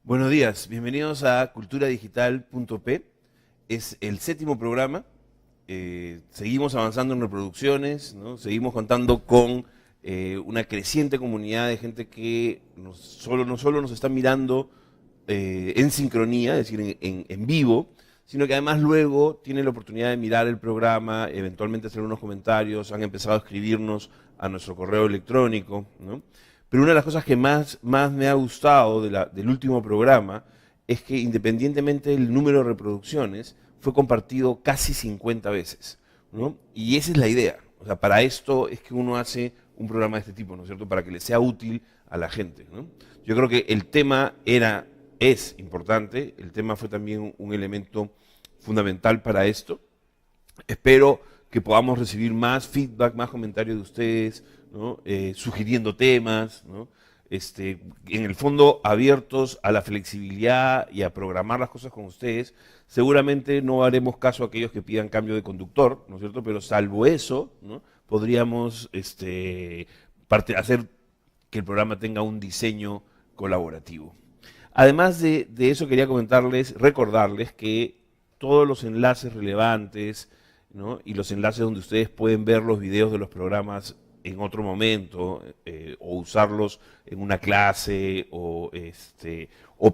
Buenos días, bienvenidos a culturadigital.p. Es el 7º programa. Seguimos avanzando en reproducciones, ¿no? Seguimos contando con una creciente comunidad de gente que no solo nos está mirando en sincronía, es decir, en vivo, sino que además luego tiene la oportunidad de mirar el programa, eventualmente hacer unos comentarios, han empezado a escribirnos a nuestro correo electrónico, ¿no? Pero una de las cosas que más me ha gustado del último programa es que, independientemente del número de reproducciones, fue compartido casi 50 veces, ¿no? Y esa es la idea. O sea, para esto es que uno hace un programa de este tipo, ¿no es cierto? Para que le sea útil a la gente, ¿no? Yo creo que el tema es importante, el tema fue también un elemento fundamental para esto. Espero que podamos recibir más feedback, más comentarios de ustedes, ¿no? Sugiriendo temas, ¿no? En el fondo abiertos a la flexibilidad y a programar las cosas con ustedes. Seguramente no haremos caso a aquellos que pidan cambio de conductor, ¿no es cierto? Pero salvo eso, ¿no? Podríamos hacer que el programa tenga un diseño colaborativo. Además de eso, quería recordarles que todos los enlaces relevantes, ¿no? Y los enlaces donde ustedes pueden ver los videos de los programas en otro momento, o usarlos en una clase, o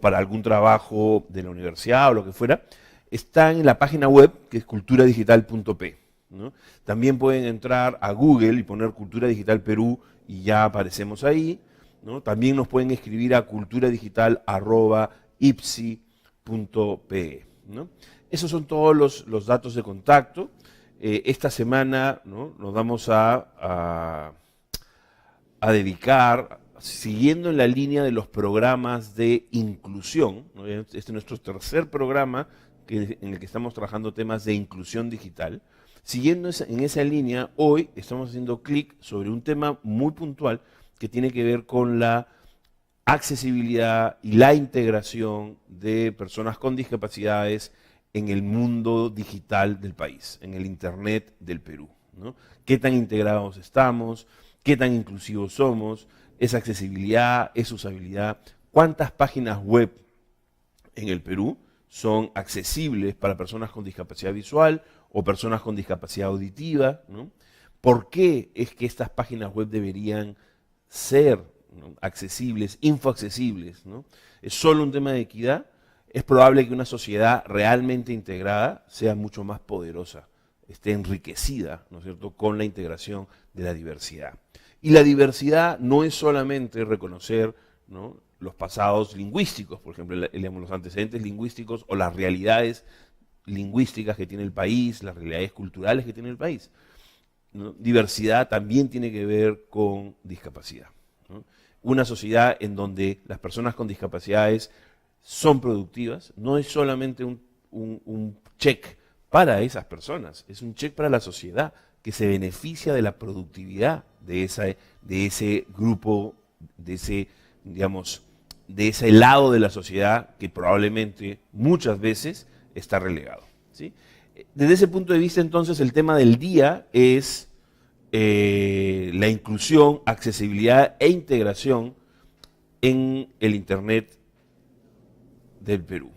para algún trabajo de la universidad o lo que fuera, están en la página web que es culturadigital.p, ¿no? También pueden entrar a Google y poner Cultura Digital Perú y ya aparecemos ahí, ¿no? También nos pueden escribir a culturadigital@ipsi.pe, ¿no? Esos son todos los datos de contacto. Esta semana, ¿no? Nos vamos a dedicar, siguiendo en la línea de los programas de inclusión, ¿no? Este es nuestro tercer programa en el que estamos trabajando temas de inclusión digital. Siguiendo en esa línea, hoy estamos haciendo clic sobre un tema muy puntual que tiene que ver con la accesibilidad y la integración de personas con discapacidades en el mundo digital del país, en el Internet del Perú, ¿no? ¿Qué tan integrados estamos? ¿Qué tan inclusivos somos? ¿Es accesibilidad? ¿Es usabilidad? ¿Cuántas páginas web en el Perú son accesibles para personas con discapacidad visual o personas con discapacidad auditiva, ¿no? ¿Por qué es que estas páginas web deberían ser, ¿no?, accesibles, infoaccesibles, ¿no? ¿Es solo un tema de equidad? Es probable que una sociedad realmente integrada sea mucho más poderosa, esté enriquecida, ¿no es cierto?, con la integración de la diversidad. Y la diversidad no es solamente reconocer, ¿no?, los pasados lingüísticos, por ejemplo, los antecedentes lingüísticos o las realidades lingüísticas que tiene el país, las realidades culturales que tiene el país, ¿no? Diversidad también tiene que ver con discapacidad, ¿no? Una sociedad en donde las personas con discapacidades son productivas no es solamente un check para esas personas, es un check para la sociedad que se beneficia de la productividad de ese grupo, de ese lado de la sociedad que probablemente muchas veces está relegado, ¿sí? Desde ese punto de vista, entonces, el tema del día es la inclusión, accesibilidad e integración en el Internet del Perú,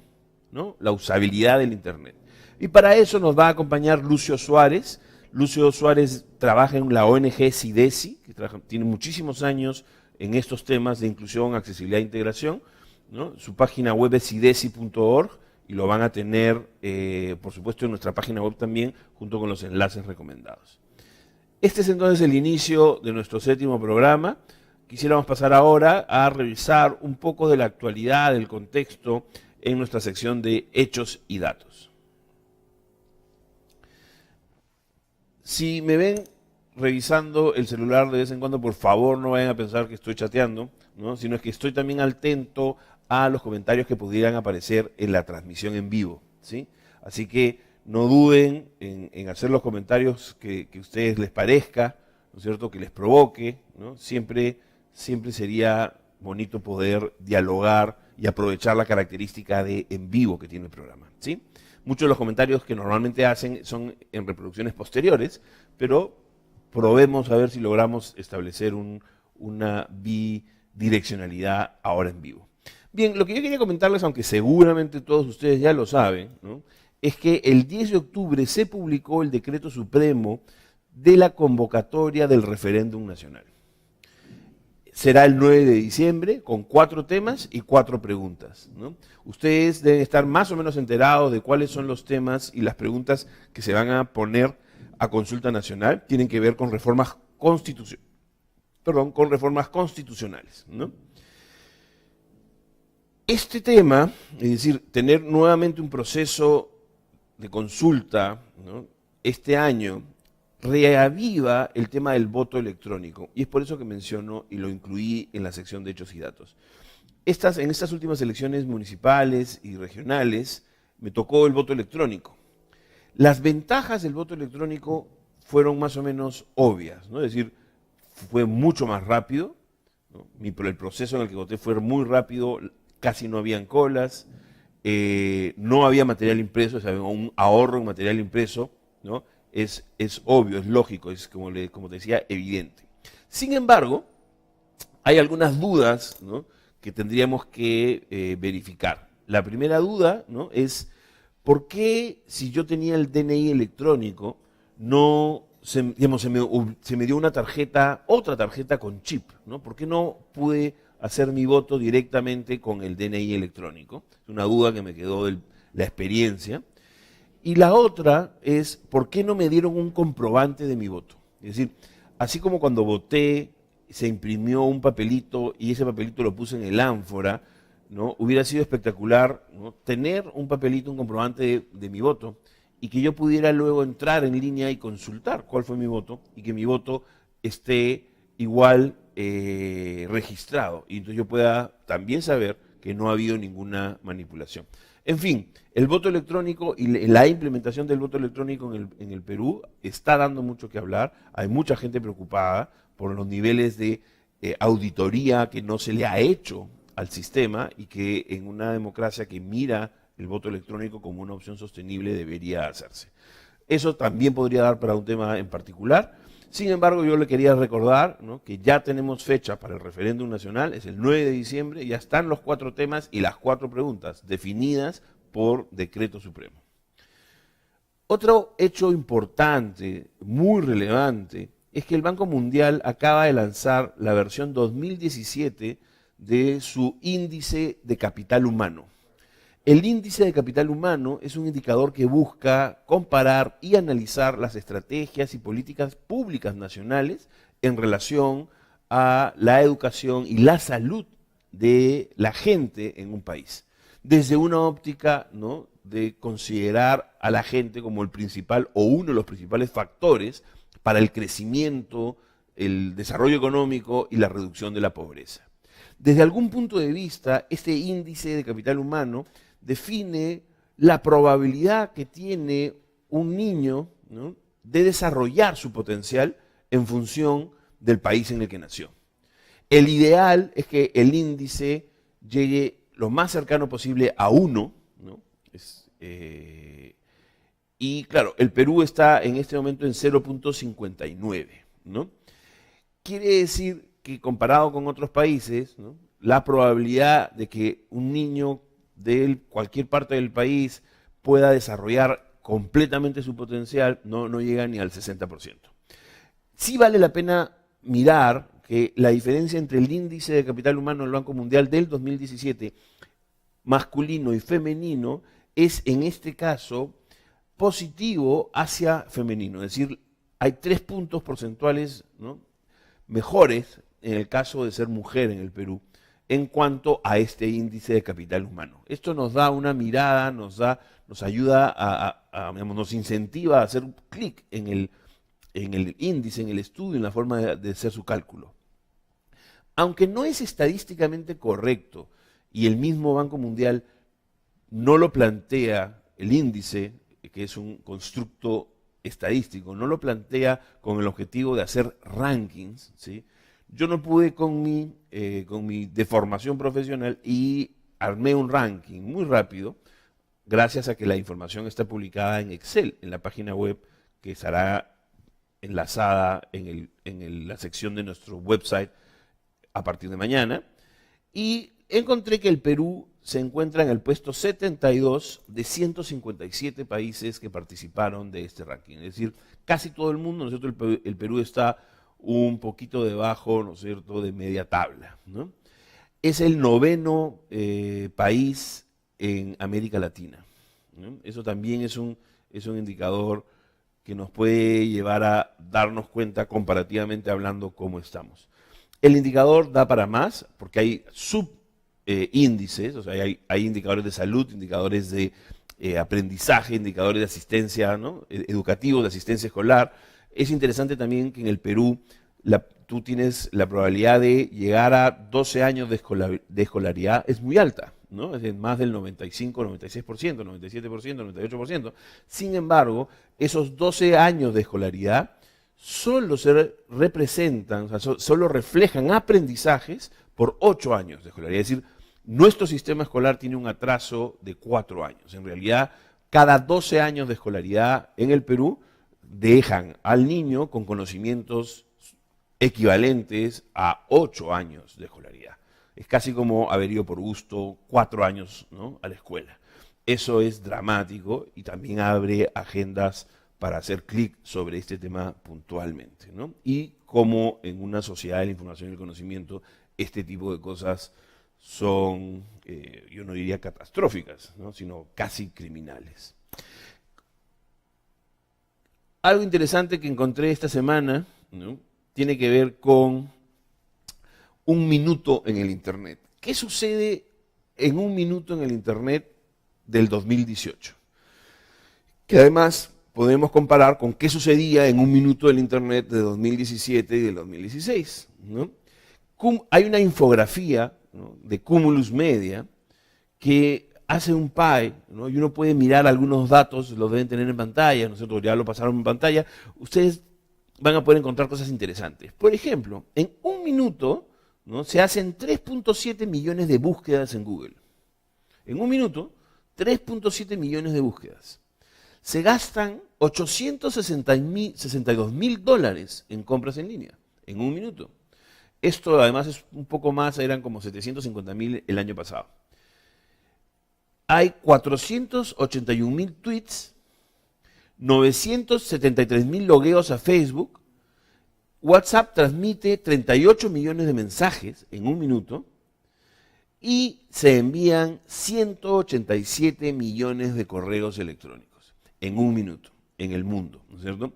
¿no? La usabilidad del Internet. Y para eso nos va a acompañar Lucio Suárez. Lucio Suárez trabaja en la ONG SIDESI, que tiene muchísimos años en estos temas de inclusión, accesibilidad e integración, ¿no? Su página web es sidesi.org y lo van a tener, por supuesto, en nuestra página web también, junto con los enlaces recomendados. Este es entonces el inicio de nuestro 7º programa. Quisiéramos pasar ahora a revisar un poco de la actualidad, del contexto, en nuestra sección de hechos y datos. Si me ven revisando el celular de vez en cuando, por favor no vayan a pensar que estoy chateando, ¿no?, sino es que estoy también atento a los comentarios que pudieran aparecer en la transmisión en vivo, ¿sí? Así que no duden en hacer los comentarios que a ustedes les parezca, ¿no es cierto?, que les provoque, ¿no? Siempre sería bonito poder dialogar y aprovechar la característica de en vivo que tiene el programa, ¿sí? Muchos de los comentarios que normalmente hacen son en reproducciones posteriores, pero probemos a ver si logramos establecer una bidireccionalidad ahora en vivo. Bien, lo que yo quería comentarles, aunque seguramente todos ustedes ya lo saben, ¿no?, es que el 10 de octubre se publicó el decreto supremo de la convocatoria del referéndum nacional. Será el 9 de diciembre con 4 temas y 4 preguntas, ¿no? Ustedes deben estar más o menos enterados de cuáles son los temas y las preguntas que se van a poner a consulta nacional. Tienen que ver con reformas constitucionales, ¿no? Este tema, es decir, tener nuevamente un proceso de consulta, ¿no?, este año, reaviva el tema del voto electrónico, y es por eso que menciono y lo incluí en la sección de hechos y datos. En estas últimas elecciones municipales y regionales me tocó el voto electrónico. Las ventajas del voto electrónico fueron más o menos obvias, ¿no? Es decir, fue mucho más rápido, ¿no? El proceso en el que voté fue muy rápido, casi no habían colas, no había material impreso, o sea, un ahorro en material impreso, ¿no? Es obvio, es lógico, es como te decía, evidente. Sin embargo, hay algunas dudas, ¿no?, que tendríamos que verificar. La primera duda, ¿no?, es ¿por qué si yo tenía el DNI electrónico se me dio otra tarjeta con chip, ¿no? ¿Por qué no pude hacer mi voto directamente con el DNI electrónico? Es una duda que me quedó de la experiencia. Y la otra es, ¿por qué no me dieron un comprobante de mi voto? Es decir, así como cuando voté, se imprimió un papelito y ese papelito lo puse en el ánfora, ¿no?, hubiera sido espectacular, ¿no?, tener un papelito, un comprobante de mi voto, y que yo pudiera luego entrar en línea y consultar cuál fue mi voto, y que mi voto esté igual registrado, y entonces yo pueda también saber que no ha habido ninguna manipulación. En fin, el voto electrónico y la implementación del voto electrónico en el Perú está dando mucho que hablar. Hay mucha gente preocupada por los niveles de auditoría que no se le ha hecho al sistema y que en una democracia que mira el voto electrónico como una opción sostenible debería hacerse. Eso también podría dar para un tema en particular. Sin embargo, yo le quería recordar, ¿no?, que ya tenemos fecha para el referéndum nacional, es el 9 de diciembre, ya están los 4 temas y las 4 preguntas definidas por decreto supremo. Otro hecho importante, muy relevante, es que el Banco Mundial acaba de lanzar la versión 2017 de su índice de capital humano. El índice de capital humano es un indicador que busca comparar y analizar las estrategias y políticas públicas nacionales en relación a la educación y la salud de la gente en un país. Desde una óptica, ¿no?, de considerar a la gente como el principal o uno de los principales factores para el crecimiento, el desarrollo económico y la reducción de la pobreza. Desde algún punto de vista, este índice de capital humano define la probabilidad que tiene un niño, ¿no?, de desarrollar su potencial en función del país en el que nació. El ideal es que el índice llegue lo más cercano posible a 1, ¿no? Y claro, el Perú está en este momento en 0.59, ¿no? Quiere decir que comparado con otros países, ¿no?, la probabilidad de que un niño de cualquier parte del país pueda desarrollar completamente su potencial no llega ni al 60%. Sí vale la pena mirar que la diferencia entre el índice de capital humano del Banco Mundial del 2017, masculino y femenino, es en este caso positivo hacia femenino. Es decir, hay 3 puntos porcentuales, ¿no?, mejores en el caso de ser mujer en el Perú en cuanto a este índice de capital humano. Esto nos da una mirada, nos ayuda digamos, nos incentiva a hacer un clic en el índice, en el estudio, en la forma de hacer su cálculo. Aunque no es estadísticamente correcto y el mismo Banco Mundial no lo plantea, el índice, que es un constructo estadístico, no lo plantea con el objetivo de hacer rankings, ¿sí? Yo no pude con mi deformación profesional y armé un ranking muy rápido, gracias a que la información está publicada en Excel, en la página web que estará enlazada en la sección de nuestro website a partir de mañana. Y encontré que el Perú se encuentra en el puesto 72 de 157 países que participaron de este ranking. Es decir, casi todo el mundo, ¿no es cierto? El Perú está un poquito debajo, ¿no es cierto?, de media tabla, ¿no? Es el noveno país en América Latina, ¿no? Eso también es un indicador que nos puede llevar a darnos cuenta, comparativamente hablando, cómo estamos. El indicador da para más, porque hay subíndices, o sea, hay indicadores de salud, indicadores de aprendizaje, indicadores de asistencia, ¿no?, educativos, de asistencia escolar. Es interesante también que en el Perú tú tienes la probabilidad de llegar a 12 años de escolaridad, es muy alta, ¿no? Es de más del 95, 96%, 97%, 98%. Sin embargo, esos 12 años de escolaridad solo se representan, o sea, solo reflejan aprendizajes por 8 años de escolaridad. Es decir, nuestro sistema escolar tiene un atraso de 4 años. En realidad, cada 12 años de escolaridad en el Perú dejan al niño con conocimientos equivalentes a 8 años de escolaridad. Es casi como haber ido por gusto 4 años, ¿no?, a la escuela. Eso es dramático y también abre agendas para hacer clic sobre este tema puntualmente, ¿no? Y como en una sociedad de la información y el conocimiento, este tipo de cosas son, yo no diría catastróficas, ¿no?, sino casi criminales. Algo interesante que encontré esta semana, ¿no?, tiene que ver con un minuto en el Internet. ¿Qué sucede en un minuto en el Internet del 2018? Que además podemos comparar con qué sucedía en un minuto del Internet de 2017 y del 2016, ¿no? Hay una infografía, ¿no?, de Cumulus Media que hace un pie, ¿no?, y uno puede mirar algunos datos, los deben tener en pantalla, nosotros ya lo pasaron en pantalla. Ustedes van a poder encontrar cosas interesantes. Por ejemplo, en un minuto, ¿no?, se hacen 3.7 millones de búsquedas en Google. En un minuto, 3.7 millones de búsquedas. Se gastan $862.000 en compras en línea, en un minuto. Esto además es un poco más, eran como 750.000 el año pasado. Hay 481.000 tweets, 973.000 logueos a Facebook. WhatsApp transmite 38 millones de mensajes en un minuto y se envían 187 millones de correos electrónicos en un minuto en el mundo, ¿no es cierto?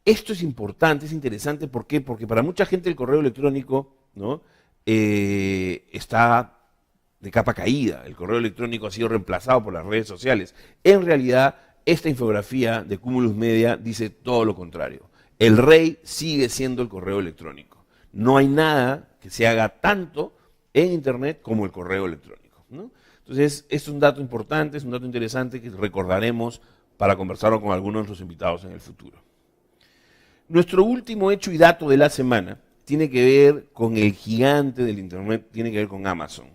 Esto es importante, es interesante, ¿por qué? Porque para mucha gente el correo electrónico, ¿no?, está de capa caída. El correo electrónico ha sido reemplazado por las redes sociales. En realidad, esta infografía de Cumulus Media dice todo lo contrario. El rey sigue siendo el correo electrónico. No hay nada que se haga tanto en Internet como el correo electrónico, ¿no? Entonces, es un dato importante, es un dato interesante que recordaremos para conversarlo con algunos de nuestros invitados en el futuro. Nuestro último hecho y dato de la semana tiene que ver con el gigante del Internet, tiene que ver con Amazon.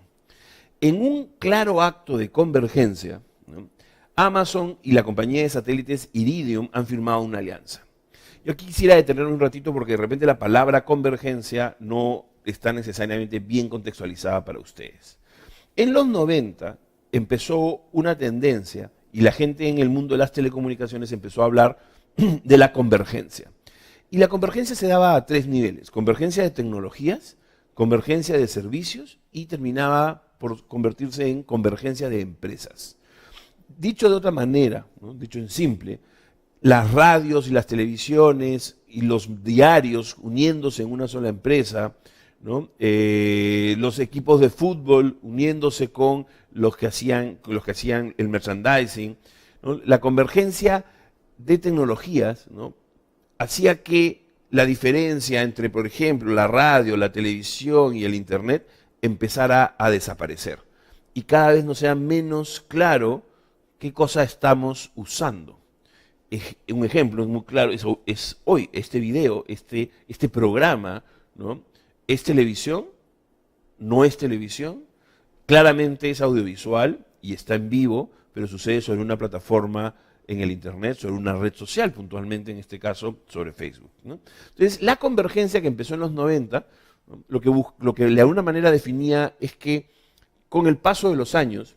En un claro acto de convergencia, ¿no?, Amazon y la compañía de satélites Iridium han firmado una alianza. Yo aquí quisiera detenerme un ratito porque de repente la palabra convergencia no está necesariamente bien contextualizada para ustedes. En los 90 empezó una tendencia y la gente en el mundo de las telecomunicaciones empezó a hablar de la convergencia. Y la convergencia se daba a 3 niveles: convergencia de tecnologías, convergencia de servicios y terminaba por convertirse en convergencia de empresas. Dicho de otra manera, ¿no?, dicho en simple, las radios y las televisiones y los diarios uniéndose en una sola empresa, ¿no?, los equipos de fútbol uniéndose con los que hacían el merchandising, ¿no?, la convergencia de tecnologías, ¿no?, hacía que la diferencia entre, por ejemplo, la radio, la televisión y el Internet empezara a desaparecer. Y cada vez nos sea menos claro qué cosa estamos usando. Un ejemplo muy claro es hoy, este video, este programa, ¿no?, ¿es televisión? ¿No es televisión? Claramente es audiovisual y está en vivo, pero sucede sobre una plataforma en el Internet, sobre una red social, puntualmente en este caso sobre Facebook, ¿no? Entonces, la convergencia que empezó en los 90, ¿no?, lo que de alguna manera definía es que con el paso de los años,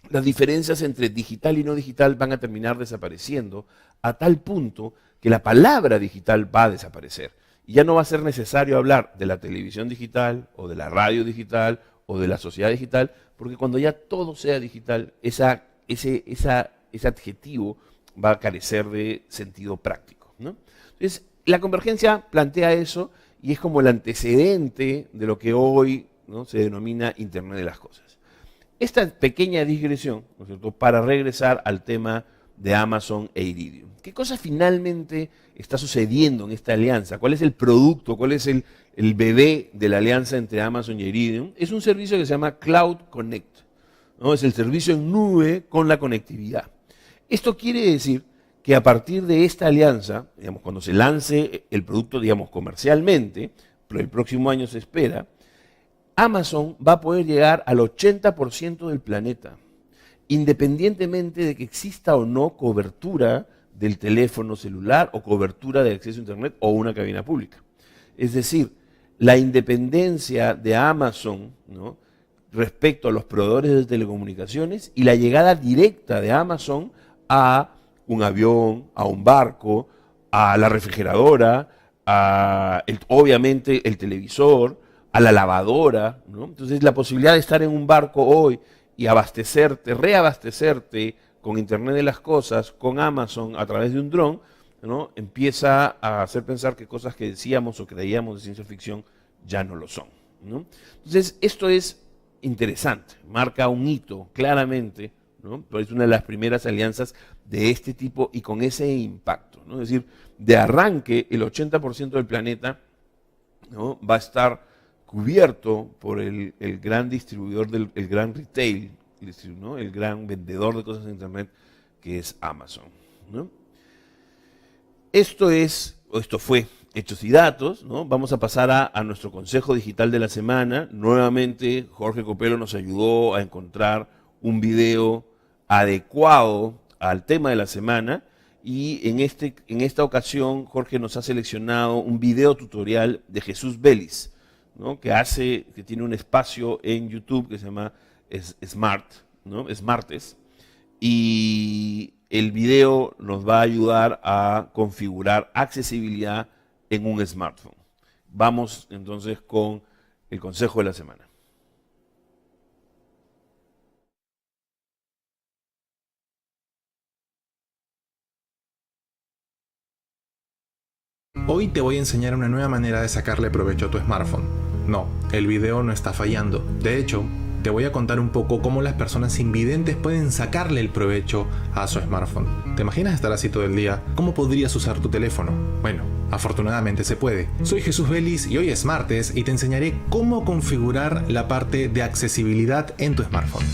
las diferencias entre digital y no digital van a terminar desapareciendo a tal punto que la palabra digital va a desaparecer. Y ya no va a ser necesario hablar de la televisión digital o de la radio digital o de la sociedad digital, porque cuando ya todo sea digital, ese adjetivo va a carecer de sentido práctico, ¿no? Entonces, la convergencia plantea eso y es como el antecedente de lo que hoy, ¿no?, se denomina Internet de las Cosas. Esta pequeña digresión, ¿no es cierto?, para regresar al tema de Amazon e Iridium. ¿Qué cosa finalmente está sucediendo en esta alianza? ¿Cuál es el producto? ¿Cuál es el bebé de la alianza entre Amazon y Iridium? Es un servicio que se llama Cloud Connect, ¿no? Es el servicio en nube con la conectividad. Esto quiere decir que a partir de esta alianza, digamos, cuando se lance el producto, digamos, comercialmente, pero el próximo año se espera, Amazon va a poder llegar al 80% del planeta, independientemente de que exista o no cobertura del teléfono celular o cobertura de acceso a Internet o una cabina pública. Es decir, la independencia de Amazon, ¿no?, respecto a los proveedores de telecomunicaciones y la llegada directa de Amazon a un avión, a un barco, a la refrigeradora, obviamente el televisor, a la lavadora, ¿no? Entonces la posibilidad de estar en un barco hoy y abastecerte, reabastecerte con Internet de las Cosas, con Amazon a través de un dron, ¿no?, empieza a hacer pensar que cosas que decíamos o creíamos de ciencia ficción ya no lo son, ¿no? Entonces esto es interesante, marca un hito claramente, ¿no? Pero es una de las primeras alianzas de este tipo y con ese impacto, ¿no? Es decir, de arranque el 80% del planeta, ¿no?, va a estar cubierto por el gran distribuidor, el gran retail, ¿no?, el gran vendedor de cosas en Internet, que es Amazon, ¿no? Esto fue Hechos y Datos, ¿no? Vamos a pasar a nuestro consejo digital de la semana. Nuevamente Jorge Copelo nos ayudó a encontrar un video adecuado al tema de la semana y en esta ocasión Jorge nos ha seleccionado un video tutorial de Jesús Vélez, ¿no?, que tiene un espacio en YouTube que se llama Smart, ¿no?, Smartes, y el video nos va a ayudar a configurar accesibilidad en un smartphone. Vamos entonces con el consejo de la semana. Hoy te voy a enseñar una nueva manera de sacarle provecho a tu smartphone. No, el video no está fallando. De hecho, te voy a contar un poco cómo las personas invidentes pueden sacarle el provecho a su smartphone. ¿Te imaginas estar así todo el día? ¿Cómo podrías usar tu teléfono? Bueno, afortunadamente se puede. Soy Jesús Vélez y hoy es martes y te enseñaré cómo configurar la parte de accesibilidad en tu smartphone.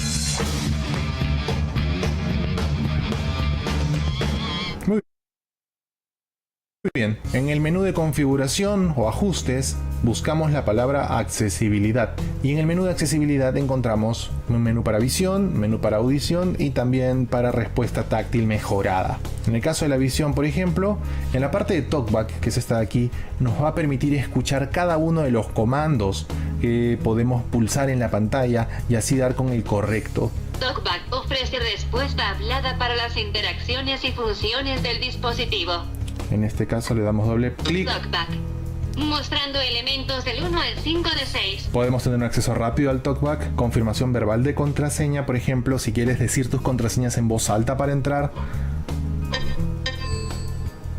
Muy bien, en el menú de configuración o ajustes buscamos la palabra accesibilidad y en el menú de accesibilidad encontramos un menú para visión, menú para audición y también para respuesta táctil mejorada. En el caso de la visión, por ejemplo, en la parte de TalkBack, que es esta de aquí, nos va a permitir escuchar cada uno de los comandos que podemos pulsar en la pantalla y así dar con el correcto. TalkBack ofrece respuesta hablada para las interacciones y funciones del dispositivo. En este caso le damos doble clic. TalkBack, mostrando elementos del 1 al 5 de 6. Podemos tener un acceso rápido al TalkBack, confirmación verbal de contraseña, por ejemplo, si quieres decir tus contraseñas en voz alta para entrar.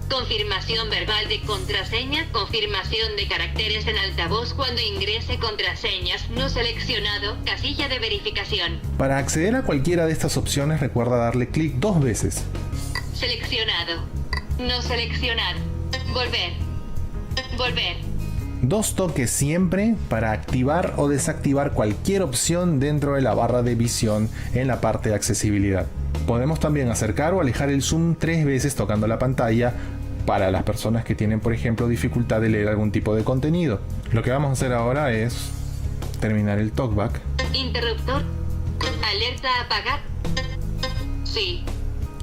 Confirmación verbal de contraseña, confirmación de caracteres en altavoz cuando ingrese contraseñas, no seleccionado, casilla de verificación. Para acceder a cualquiera de estas opciones recuerda darle clic 2 veces. Seleccionado, no seleccionado, volver, volver. 2 toques siempre para activar o desactivar cualquier opción dentro de la barra de visión en la parte de accesibilidad. Podemos también acercar o alejar el zoom 3 veces tocando la pantalla para las personas que tienen, por ejemplo, dificultad de leer algún tipo de contenido. Lo que vamos a hacer ahora es terminar el TalkBack. Interruptor, alerta apagar. Sí.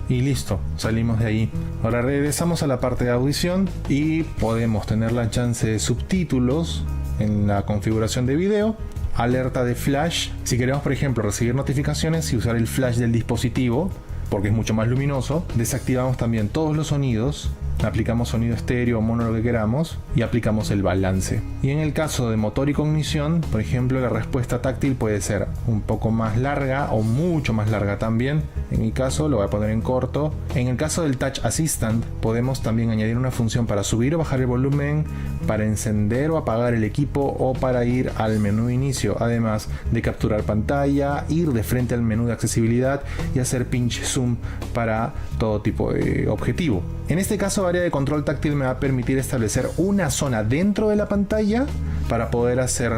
Y listo, salimos de ahí. Ahora regresamos a la parte de audición y podemos tener la chance de subtítulos en la configuración de video alerta de flash. Si queremos, por ejemplo, recibir notificaciones y usar el flash del dispositivo, porque es mucho más luminoso, desactivamos también todos los sonidos, aplicamos sonido estéreo o mono, lo que queramos, y aplicamos el balance. Y en el caso de motor y cognición, por ejemplo, la respuesta táctil puede ser un poco más larga o mucho más larga también. En mi caso lo voy a poner en corto. En el caso del Touch Assistant podemos también añadir una función para subir o bajar el volumen, para encender o apagar el equipo o para ir al menú inicio, además de capturar pantalla, ir de frente al menú de accesibilidad y hacer pinch zoom para todo tipo de objetivo. En este caso, área de control táctil me va a permitir establecer una zona dentro de la pantalla para poder hacer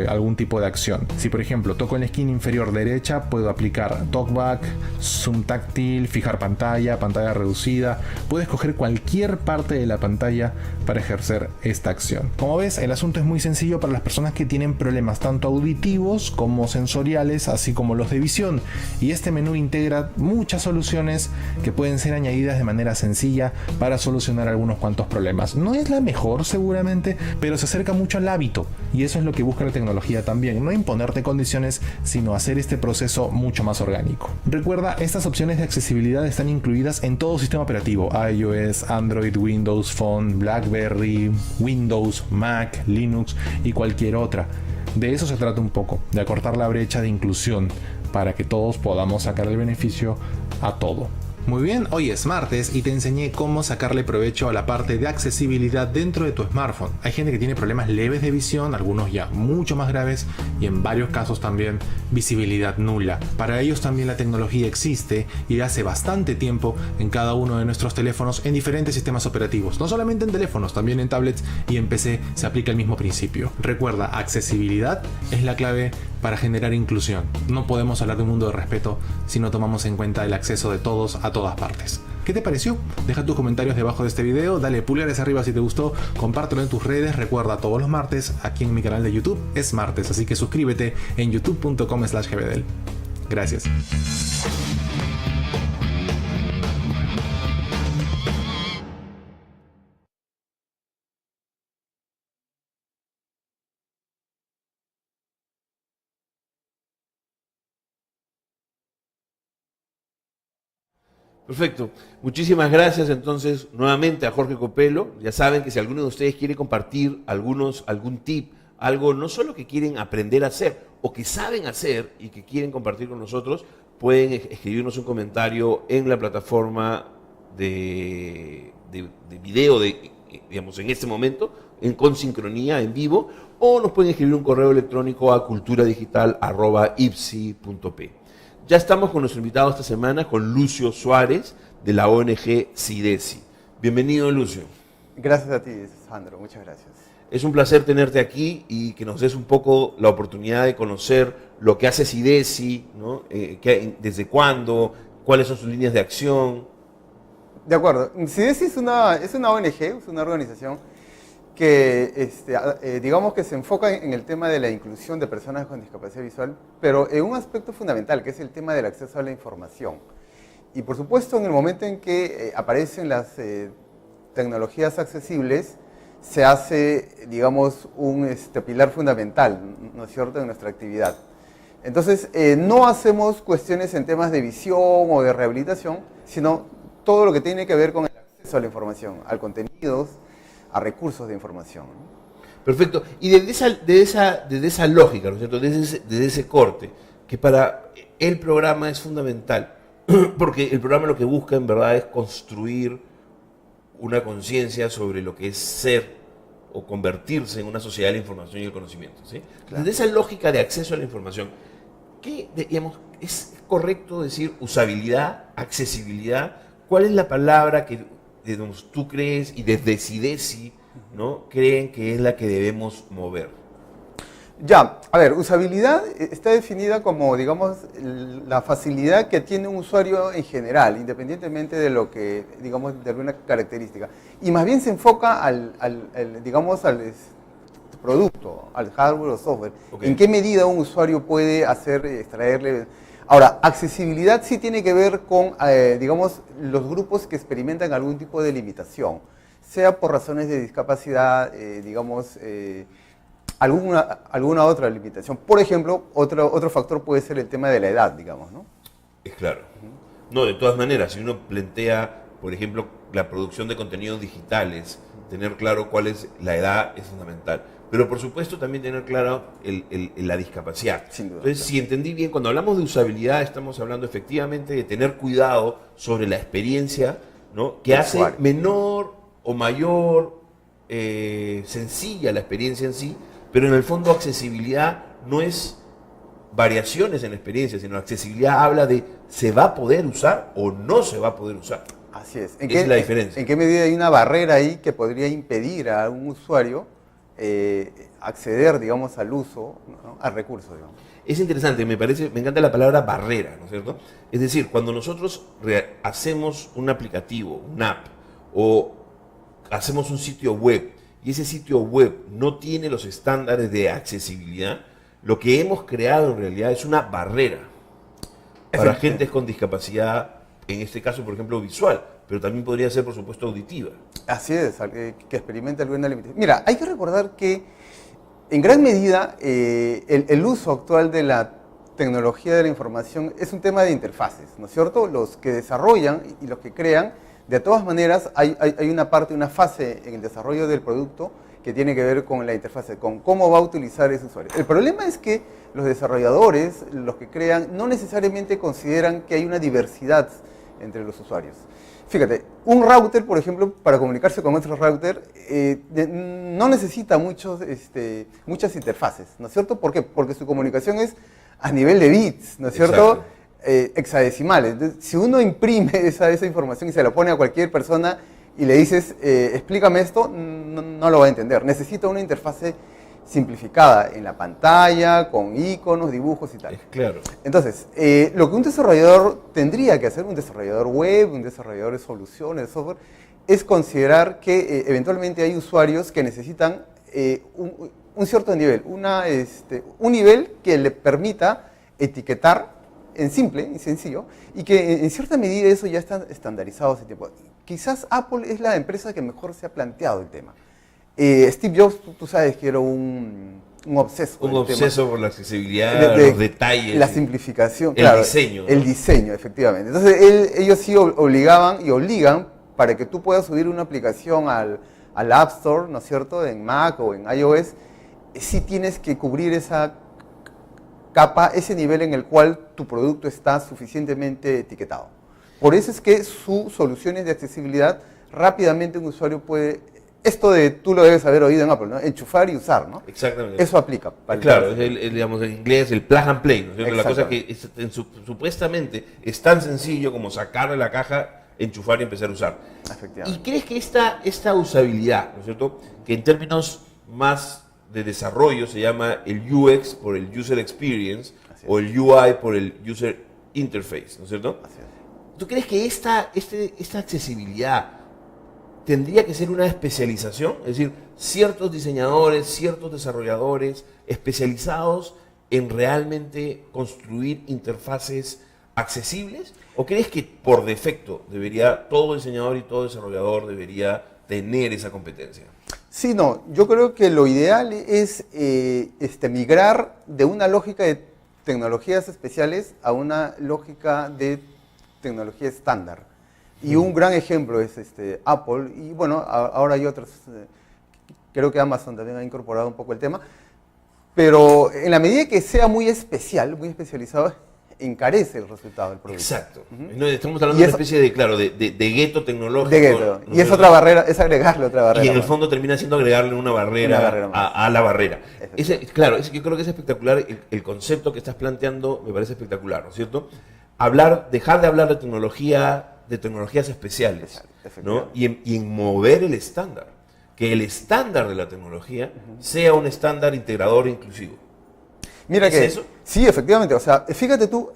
algún tipo de acción. Si por ejemplo toco en la esquina inferior derecha, puedo aplicar talkback, zoom táctil, fijar pantalla, pantalla reducida. Puedo escoger cualquier parte de la pantalla para ejercer esta acción. Como ves, el asunto es muy sencillo para las personas que tienen problemas tanto auditivos como sensoriales, así como los de visión. Y este menú integra muchas soluciones que pueden ser añadidas de manera sencilla para solucionar algunos cuantos problemas. No es la mejor seguramente, pero se acerca mucho al hábito, y eso es lo que busca la tecnología también, no imponerte condiciones, sino hacer este proceso mucho más orgánico. Recuerda, estas opciones de accesibilidad están incluidas en todo sistema operativo: iOS, Android, Windows Phone, BlackBerry, Windows, Mac, Linux y cualquier otra. De eso se trata un poco, de acortar la brecha de inclusión para que todos podamos sacar el beneficio a todo. Muy bien, hoy es martes y te enseñé cómo sacarle provecho a la parte de accesibilidad dentro de tu smartphone. Hay gente que tiene problemas leves de visión, algunos ya mucho más graves, y en varios casos también visibilidad nula. Para ellos también la tecnología existe y hace bastante tiempo en cada uno de nuestros teléfonos en diferentes sistemas operativos. No solamente en teléfonos, también en tablets y en PC se aplica el mismo principio. Recuerda, accesibilidad es la clave para generar inclusión. No podemos hablar de un mundo de respeto si no tomamos en cuenta el acceso de todos a todas partes. ¿Qué te pareció? Deja tus comentarios debajo de este video, dale pulgares arriba si te gustó, compártelo en tus redes. Recuerda, todos los martes aquí en mi canal de YouTube es martes, así que suscríbete en youtube.com/gbdel. Gracias. Perfecto. Muchísimas gracias entonces nuevamente a Jorge Copelo. Ya saben que si alguno de ustedes quiere compartir algún tip, algo no solo que quieren aprender a hacer o que saben hacer y que quieren compartir con nosotros, pueden escribirnos un comentario en la plataforma de video, digamos, en este momento, con sincronía, en vivo, o nos pueden escribir un correo electrónico a culturadigital@ipsi.p. Ya estamos con nuestro invitado esta semana, con Lucio Suárez, de la ONG SIDESI. Bienvenido, Lucio. Gracias a ti, Sandro. Muchas gracias. Es un placer tenerte aquí y que nos des un poco la oportunidad de conocer lo que hace SIDESI, ¿no? Desde cuándo, cuáles son sus líneas de acción. De acuerdo. SIDESI es una ONG, es una organización que digamos que se enfoca en el tema de la inclusión de personas con discapacidad visual, pero en un aspecto fundamental, que es el tema del acceso a la información. Y por supuesto, en el momento en que aparecen las tecnologías accesibles, se hace, digamos, un pilar fundamental, ¿no es cierto?, en nuestra actividad. Entonces, no hacemos cuestiones en temas de visión o de rehabilitación, sino todo lo que tiene que ver con el acceso a la información, al contenidos, a recursos de información. Perfecto. Y desde esa lógica, ¿no es cierto?, desde ese corte, que para el programa es fundamental, porque el programa lo que busca en verdad es construir una conciencia sobre lo que es ser o convertirse en una sociedad de la información y el conocimiento, ¿sí? Claro. Desde esa lógica de acceso a la información, digamos, ¿es correcto decir usabilidad, accesibilidad? ¿Cuál es la palabra que tú crees y desde SIDESI, ¿no?, creen que es la que debemos mover? Ya, a ver, usabilidad está definida como, digamos, la facilidad que tiene un usuario en general, independientemente de lo que, digamos, de alguna característica. Y más bien se enfoca al producto, al hardware o software. Okay. ¿En qué medida un usuario puede extraerle? Ahora, accesibilidad sí tiene que ver con, digamos, los grupos que experimentan algún tipo de limitación, sea por razones de discapacidad, digamos, alguna otra limitación. Por ejemplo, otro factor puede ser el tema de la edad, digamos, ¿no? Es claro. No, de todas maneras, si uno plantea, por ejemplo, la producción de contenidos digitales, tener claro cuál es la edad es fundamental. Pero por supuesto también tener claro la discapacidad. Sin duda, Entonces, claro. si entendí bien, cuando hablamos de usabilidad estamos hablando efectivamente de tener cuidado sobre la experiencia, ¿no? Que hace Usuario. menor o mayor, sencilla la experiencia en sí, pero en el fondo accesibilidad no es variaciones en la experiencia, sino accesibilidad habla de se va a poder usar o no se va a poder usar. Así es. Esa es la diferencia. ¿En qué medida hay una barrera ahí que podría impedir a un usuario acceder, digamos, al uso, ¿no? Al recurso, digamos? Es interesante, me encanta la palabra barrera, ¿no es cierto? Es decir, cuando nosotros hacemos un aplicativo, una app, o hacemos un sitio web, y ese sitio web no tiene los estándares de accesibilidad, lo que hemos creado en realidad es una barrera para gentes con discapacidad, en este caso, por ejemplo, visual, pero también podría ser, por supuesto, auditiva. Así es, que experimente alguna limitación. Mira, hay que recordar que en gran medida el uso actual de la tecnología de la información es un tema de interfaces, ¿no es cierto? Los que desarrollan y los que crean, de todas maneras hay una parte, una fase en el desarrollo del producto que tiene que ver con la interfase, con cómo va a utilizar ese usuario. El problema es que los desarrolladores, los que crean, no necesariamente consideran que hay una diversidad entre los usuarios. Fíjate, un router, por ejemplo, para comunicarse con otro router, no necesita muchas interfaces, ¿no es cierto? ¿Por qué? Porque su comunicación es a nivel de bits, ¿no es cierto? Hexadecimales. Entonces, si uno imprime esa información y se la pone a cualquier persona y le dices, explícame esto, no lo va a entender. Necesita una interfase simplificada en la pantalla, con iconos, dibujos y tal. Es claro. Entonces, lo que un desarrollador tendría que hacer, un desarrollador web, un desarrollador de soluciones, de software, es considerar que eventualmente hay usuarios que necesitan un cierto nivel, un nivel que le permita etiquetar en simple, en sencillo, y que en cierta medida eso ya está estandarizado hace tiempo. Quizás Apple es la empresa que mejor se ha planteado el tema. Steve Jobs, tú sabes que era un obseso. Un con el obseso tema por la accesibilidad, los detalles. la simplificación, el claro, diseño, ¿no? El diseño, efectivamente. Entonces, ellos sí obligaban y obligan para que tú puedas subir una aplicación al App Store, ¿no es cierto?, en Mac o en iOS, sí tienes que cubrir esa capa, ese nivel en el cual tu producto está suficientemente etiquetado. Por eso es que sus soluciones de accesibilidad, rápidamente un usuario puede, esto de, tú lo debes haber oído en Apple, ¿no? Enchufar y usar, ¿no? Exactamente. Eso aplica. Para Claro, es digamos en inglés el plug and play, ¿no es cierto? La cosa que supuestamente es tan sencillo como sacarle la caja, enchufar y empezar a usar. Efectivamente. ¿Y crees que esta usabilidad, ¿no es cierto? Que en términos más de desarrollo se llama el UX por el User Experience o el UI por el User Interface, ¿no es cierto? Así es. ¿Tú crees que esta accesibilidad tendría que ser una especialización? Es decir, ciertos diseñadores, ciertos desarrolladores especializados en realmente construir interfaces accesibles? ¿O crees que por defecto todo diseñador y todo desarrollador debería tener esa competencia? Sí, no, yo creo que lo ideal es migrar de una lógica de tecnologías especiales a una lógica de tecnología estándar. Y un gran ejemplo es Apple, y bueno, ahora hay otros, creo que Amazon también ha incorporado un poco el tema, pero en la medida que sea muy especial, muy especializado, encarece el resultado del producto. Exacto. No, estamos hablando de una especie de gueto tecnológico. De gueto. ¿no? Y es otra barrera, es agregarle otra barrera. Y en el fondo termina siendo agregarle una barrera a la barrera. Claro, yo creo que es espectacular el concepto que estás planteando, me parece espectacular, ¿no es cierto? Dejar de hablar de tecnologías especiales, ¿no? Y en mover el estándar. Que el estándar de la tecnología sea un estándar integrador e inclusivo. Mira ¿Es que, eso? sí, efectivamente, o sea, fíjate tú,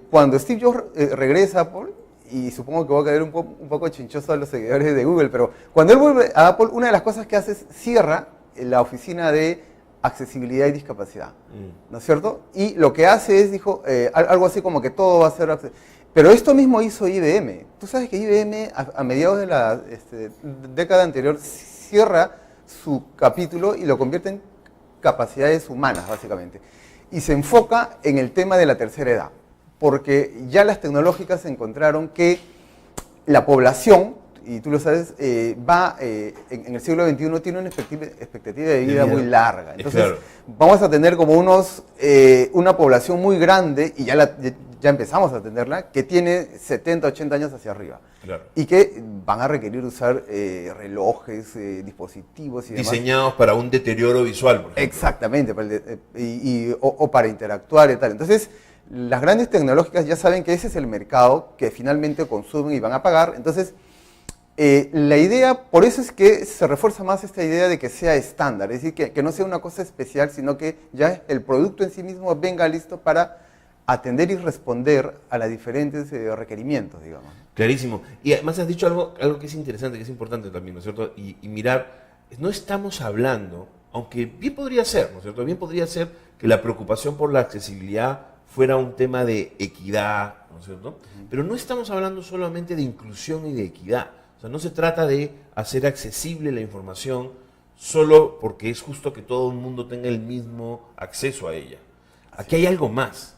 cuando Steve Jobs regresa a Apple, y supongo que va a caer un poco chinchoso a los seguidores de Google, pero cuando él vuelve a Apple, una de las cosas que hace es cierra la oficina de accesibilidad y discapacidad, ¿no es cierto? Y lo que hace es, dijo, algo así como que todo va a ser accesible. Pero esto mismo hizo IBM. Tú sabes que IBM a mediados de la década anterior cierra su capítulo y lo convierte en capacidades humanas, básicamente. Y se enfoca en el tema de la tercera edad, porque ya las tecnológicas encontraron que la población, y tú lo sabes, en el siglo XXI tiene una expectativa de vida muy larga. Entonces, claro, vamos a tener como una población muy grande, y ya empezamos a tenerla, que tiene 70, 80 años hacia arriba. Claro. Y que van a requerir usar relojes, dispositivos y demás. Diseñados para un deterioro visual, por ejemplo. Exactamente, o para interactuar y tal. Entonces, las grandes tecnológicas ya saben que ese es el mercado que finalmente consumen y van a pagar. Entonces, la idea, por eso es que se refuerza más esta idea de que sea estándar, es decir, que no sea una cosa especial, sino que ya el producto en sí mismo venga listo para atender y responder a los diferentes requerimientos, digamos. Clarísimo. Y además has dicho algo que es interesante, que es importante también, ¿no es cierto? Y mirar, no estamos hablando, aunque bien podría ser, ¿no es cierto? Bien podría ser que la preocupación por la accesibilidad fuera un tema de equidad, ¿no es cierto? Pero no estamos hablando solamente de inclusión y de equidad. O sea, no se trata de hacer accesible la información solo porque es justo que todo el mundo tenga el mismo acceso a ella. Aquí hay algo más,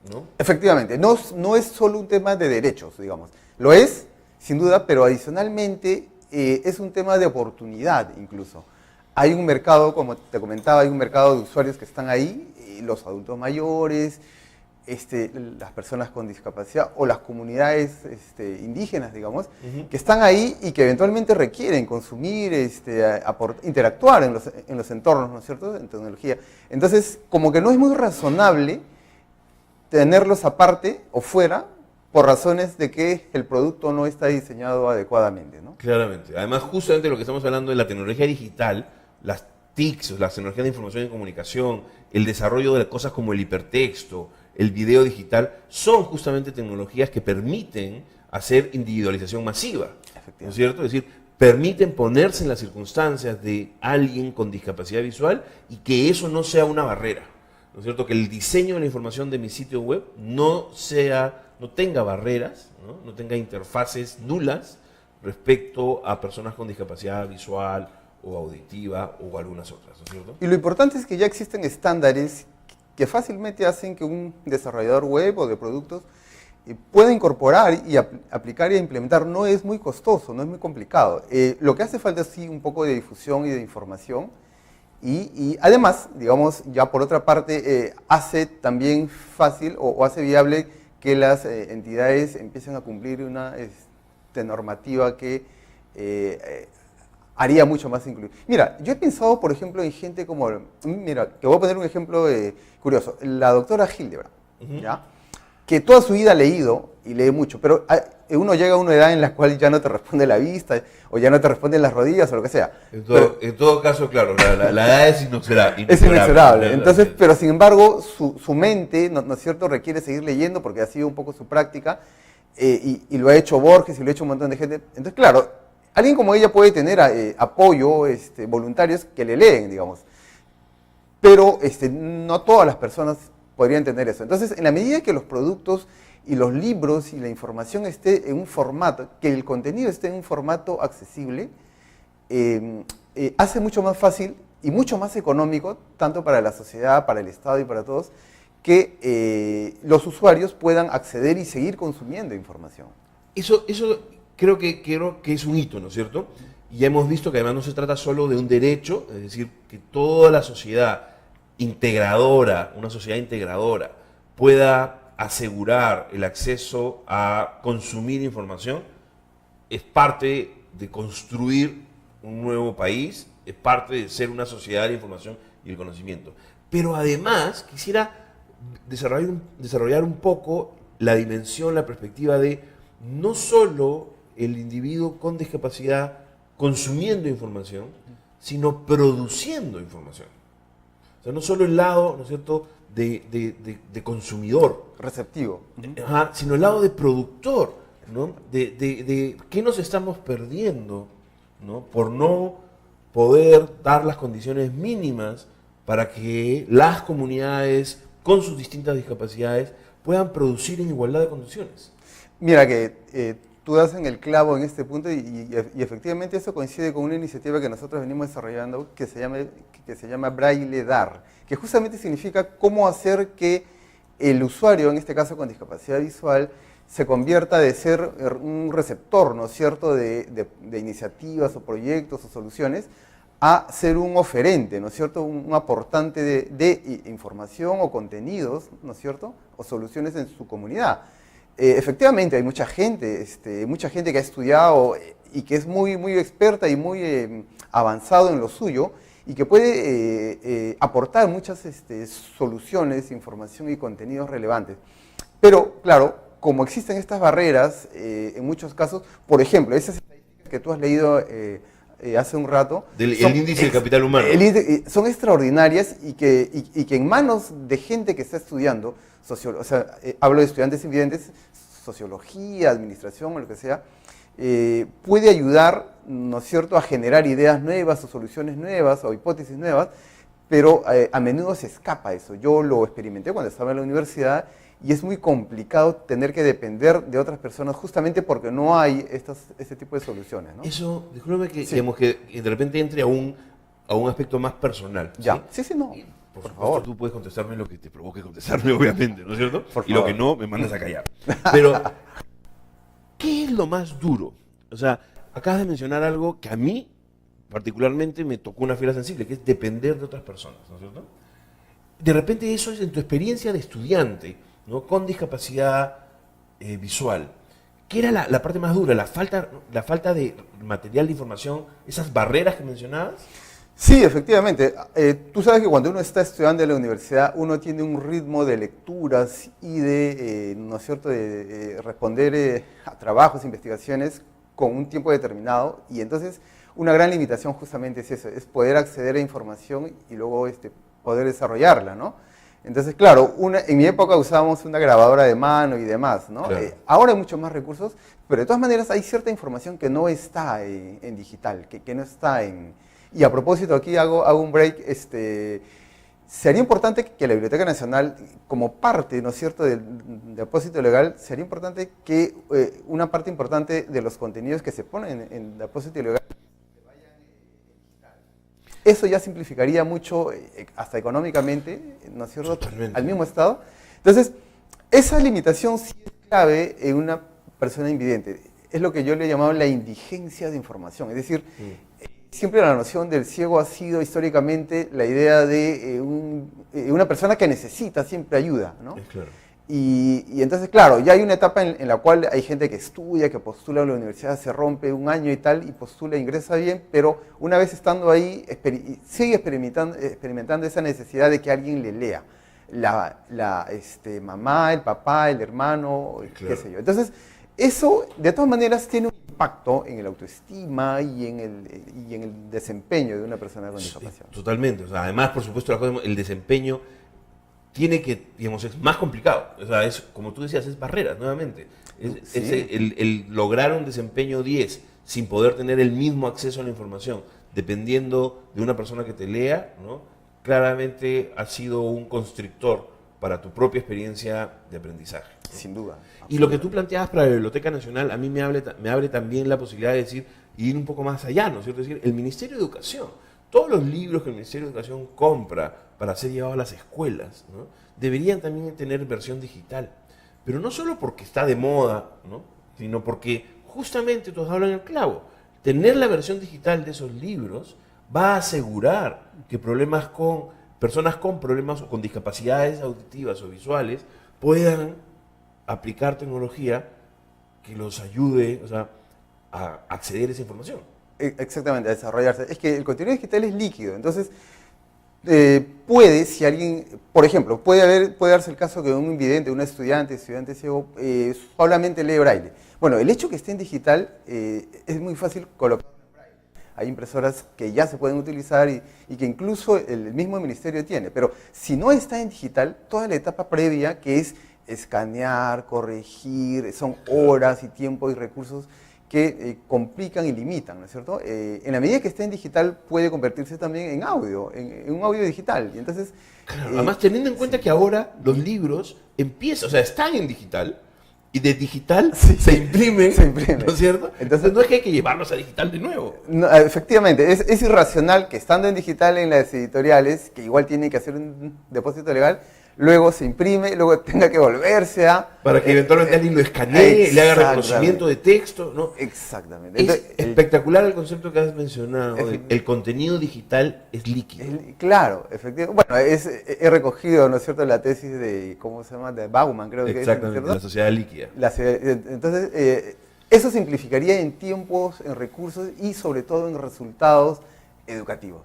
¿no? Efectivamente, no es solo un tema de derechos, digamos. Lo es, sin duda, pero adicionalmente es un tema de oportunidad incluso. Hay un mercado, como te comentaba, hay un mercado de usuarios que están ahí, los adultos mayores, las personas con discapacidad o las comunidades indígenas, digamos, que están ahí y que eventualmente requieren consumir, interactuar en los entornos, ¿no es cierto?, en tecnología. Entonces, como que no es muy razonable tenerlos aparte o fuera por razones de que el producto no está diseñado adecuadamente, ¿no? Claramente. Además, justamente lo que estamos hablando de la tecnología digital, las TICs, las tecnologías de información y comunicación, el desarrollo de cosas como el hipertexto, el video digital, son justamente tecnologías que permiten hacer individualización masiva, ¿no es cierto? Es decir, permiten ponerse en las circunstancias de alguien con discapacidad visual y que eso no sea una barrera, ¿no es cierto? Que el diseño de la información de mi sitio web no tenga barreras, no tenga interfaces nulas respecto a personas con discapacidad visual o auditiva o algunas otras, ¿no es cierto? Y lo importante es que ya existen estándares que fácilmente hacen que un desarrollador web o de productos pueda incorporar y aplicar e implementar. No es muy costoso, no es muy complicado. Lo que hace falta es sí un poco de difusión y de información y además, digamos, ya por otra parte, hace también fácil o hace viable que las entidades empiecen a cumplir una normativa que haría mucho más inclusivo. Mira, yo he pensado, por ejemplo, en gente como, mira, te voy a poner un ejemplo curioso, la doctora Hildebrand, ¿ya? Que toda su vida ha leído y lee mucho, pero uno llega a una edad en la cual ya no te responde la vista o ya no te responden las rodillas o lo que sea. En todo caso, claro, la edad es inexorable. Es inexorable. Entonces, pero sin embargo, su mente, ¿no es cierto?, requiere seguir leyendo porque ha sido un poco su práctica y lo ha hecho Borges y lo ha hecho un montón de gente. Entonces, claro, alguien como ella puede tener apoyo, voluntarios que le leen, digamos. Pero no todas las personas podrían tener eso. Entonces, en la medida que los productos y los libros y la información esté en un formato, que el contenido esté en un formato accesible, hace mucho más fácil y mucho más económico, tanto para la sociedad, para el Estado y para todos, que los usuarios puedan acceder y seguir consumiendo información. Eso creo que es un hito, ¿no es cierto? Y ya hemos visto que además no se trata solo de un derecho, es decir, que toda la sociedad integradora, una sociedad integradora, pueda asegurar el acceso a consumir información, es parte de construir un nuevo país, es parte de ser una sociedad de la información y el conocimiento. Pero además quisiera desarrollar un poco la dimensión, la perspectiva de no solo el individuo con discapacidad consumiendo información, sino produciendo información. O sea, no solo el lado, ¿no es cierto?, de consumidor. Receptivo. Sino el lado de productor, ¿no? De qué nos estamos perdiendo, ¿no?, por no poder dar las condiciones mínimas para que las comunidades con sus distintas discapacidades puedan producir en igualdad de condiciones. Mira que tú das en el clavo en este punto y efectivamente eso coincide con una iniciativa que nosotros venimos desarrollando que se llama Braille Dar, que justamente significa cómo hacer que el usuario, en este caso con discapacidad visual, se convierta de ser un receptor, ¿no es cierto?, de iniciativas o proyectos o soluciones, a ser un oferente, ¿no es cierto?, un aportante de información o contenidos, ¿no es cierto?, o soluciones en su comunidad. Efectivamente, hay mucha gente que ha estudiado y que es muy, muy experta y muy avanzado en lo suyo y que puede aportar muchas soluciones, información y contenidos relevantes. Pero, claro, como existen estas barreras, en muchos casos, por ejemplo, esas estadísticas que tú has leído hace un rato... El índice del capital humano. Son extraordinarias y que en manos de gente que está estudiando, hablo de estudiantes invidentes, sociología, administración o lo que sea, puede ayudar, ¿no es cierto?, a generar ideas nuevas o soluciones nuevas o hipótesis nuevas, pero a menudo se escapa eso. Yo lo experimenté cuando estaba en la universidad y es muy complicado tener que depender de otras personas justamente porque no hay este tipo de soluciones, ¿no? Eso, discúlpame que, sí, digamos, que de repente entre a un aspecto más personal. Ya, sí, no. Y, por favor, tú puedes contestarme lo que te provoque contestarme, obviamente, ¿no es cierto? Y lo que no, me mandas a callar. Pero, ¿qué es lo más duro? O sea, acabas de mencionar algo que a mí, particularmente, me tocó una fibra sensible, que es depender de otras personas, ¿no es cierto? De repente eso es en tu experiencia de estudiante, ¿no?, con discapacidad visual. ¿Qué era la parte más dura? ¿La falta de material de información? ¿Esas barreras que mencionabas? Sí, efectivamente. Tú sabes que cuando uno está estudiando en la universidad, uno tiene un ritmo de lecturas y ¿no es cierto?, de responder a trabajos, investigaciones con un tiempo determinado. Y entonces, una gran limitación justamente es eso, es poder acceder a información y luego poder desarrollarla, ¿no? Entonces, claro, en mi época usábamos una grabadora de mano y demás, ¿no? Claro. Ahora hay muchos más recursos, pero de todas maneras hay cierta información que no está en digital, que no está en... Y a propósito, aquí hago un break, sería importante que la Biblioteca Nacional, como parte, ¿no es cierto?, del depósito legal, sería importante que una parte importante de los contenidos que se ponen en el depósito legal eso ya simplificaría mucho, hasta económicamente, ¿no es cierto?, totalmente, al mismo Estado. Entonces, esa limitación sí es clave en una persona invidente. Es lo que yo le he llamado la indigencia de información. Es decir, siempre la noción del ciego ha sido históricamente la idea de una persona que necesita siempre ayuda, ¿no? Claro. Y entonces, claro, ya hay una etapa en la cual hay gente que estudia, que postula a la universidad, se rompe un año y tal, y postula, ingresa bien, pero una vez estando ahí, sigue experimentando esa necesidad de que alguien le lea. La mamá, el papá, el hermano, claro, qué sé yo. Entonces, eso, de todas maneras, tiene un impacto en el autoestima y en el desempeño de una persona con discapacidad. Totalmente. O sea, además, por supuesto, el desempeño tiene que, digamos, es más complicado. O sea, es, como tú decías, es barreras, nuevamente. Es el lograr un desempeño 10 sin poder tener el mismo acceso a la información, dependiendo de una persona que te lea, ¿no?, claramente ha sido un constrictor para tu propia experiencia de aprendizaje, ¿no? Sin duda. Y lo que tú planteabas para la Biblioteca Nacional, a mí me abre también la posibilidad de decir, ir un poco más allá, ¿no es cierto? Es decir, el Ministerio de Educación, todos los libros que el Ministerio de Educación compra para ser llevados a las escuelas, ¿no?, deberían también tener versión digital. Pero no solo porque está de moda, ¿no?, sino porque justamente, tú has hablado en el clavo, tener la versión digital de esos libros va a asegurar que personas con problemas o con discapacidades auditivas o visuales puedan aplicar tecnología que los ayude, o sea, a acceder a esa información. Exactamente, a desarrollarse. Es que el contenido digital es líquido, entonces puede, si alguien, por ejemplo, puede darse el caso que un invidente, un estudiante ciego, solamente lee braille. Bueno, el hecho que esté en digital es muy fácil colocarlo en braille. Hay impresoras que ya se pueden utilizar y que incluso el mismo ministerio tiene, pero si no está en digital, toda la etapa previa, que es escanear, corregir, son horas y tiempo y recursos que complican y limitan, ¿no es cierto? En la medida que esté en digital puede convertirse también en audio, en un audio digital. Y entonces, claro, además, teniendo en cuenta que ahora los libros están en digital y de digital Sí, se imprimen, se imprime. ¿no es cierto? Entonces, No es que hay que llevarlos a digital de nuevo. no, efectivamente, es irracional que estando en digital en las editoriales, que igual tienen que hacer un depósito legal, luego se imprime, luego tenga que volverse a... Para que eventualmente alguien lo escanee, le haga reconocimiento de texto, ¿no? Exactamente. Es Entonces, espectacular el concepto que has mencionado. El contenido digital es líquido. claro, efectivamente. Bueno, he recogido, ¿no es cierto?, la tesis de, ¿cómo se llama?, de Bauman, creo que es, ¿no es Exactamente, cierto? la sociedad líquida. Entonces, eso simplificaría en tiempos, en recursos y sobre todo en resultados educativos.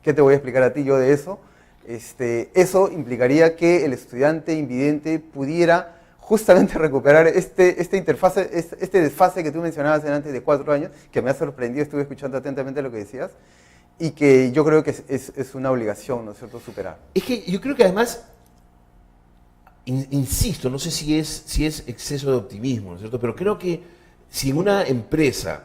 ¿Qué te voy a explicar a ti yo de eso? Eso implicaría que el estudiante invidente pudiera justamente recuperar esta interfase, este desfase que tú mencionabas antes de 4 años, que me ha sorprendido, estuve escuchando atentamente lo que decías, y que yo creo que es una obligación, ¿no es cierto?, superar. Es que yo creo que además, insisto, no sé si es exceso de optimismo, ¿no es cierto? Pero creo que si en una empresa,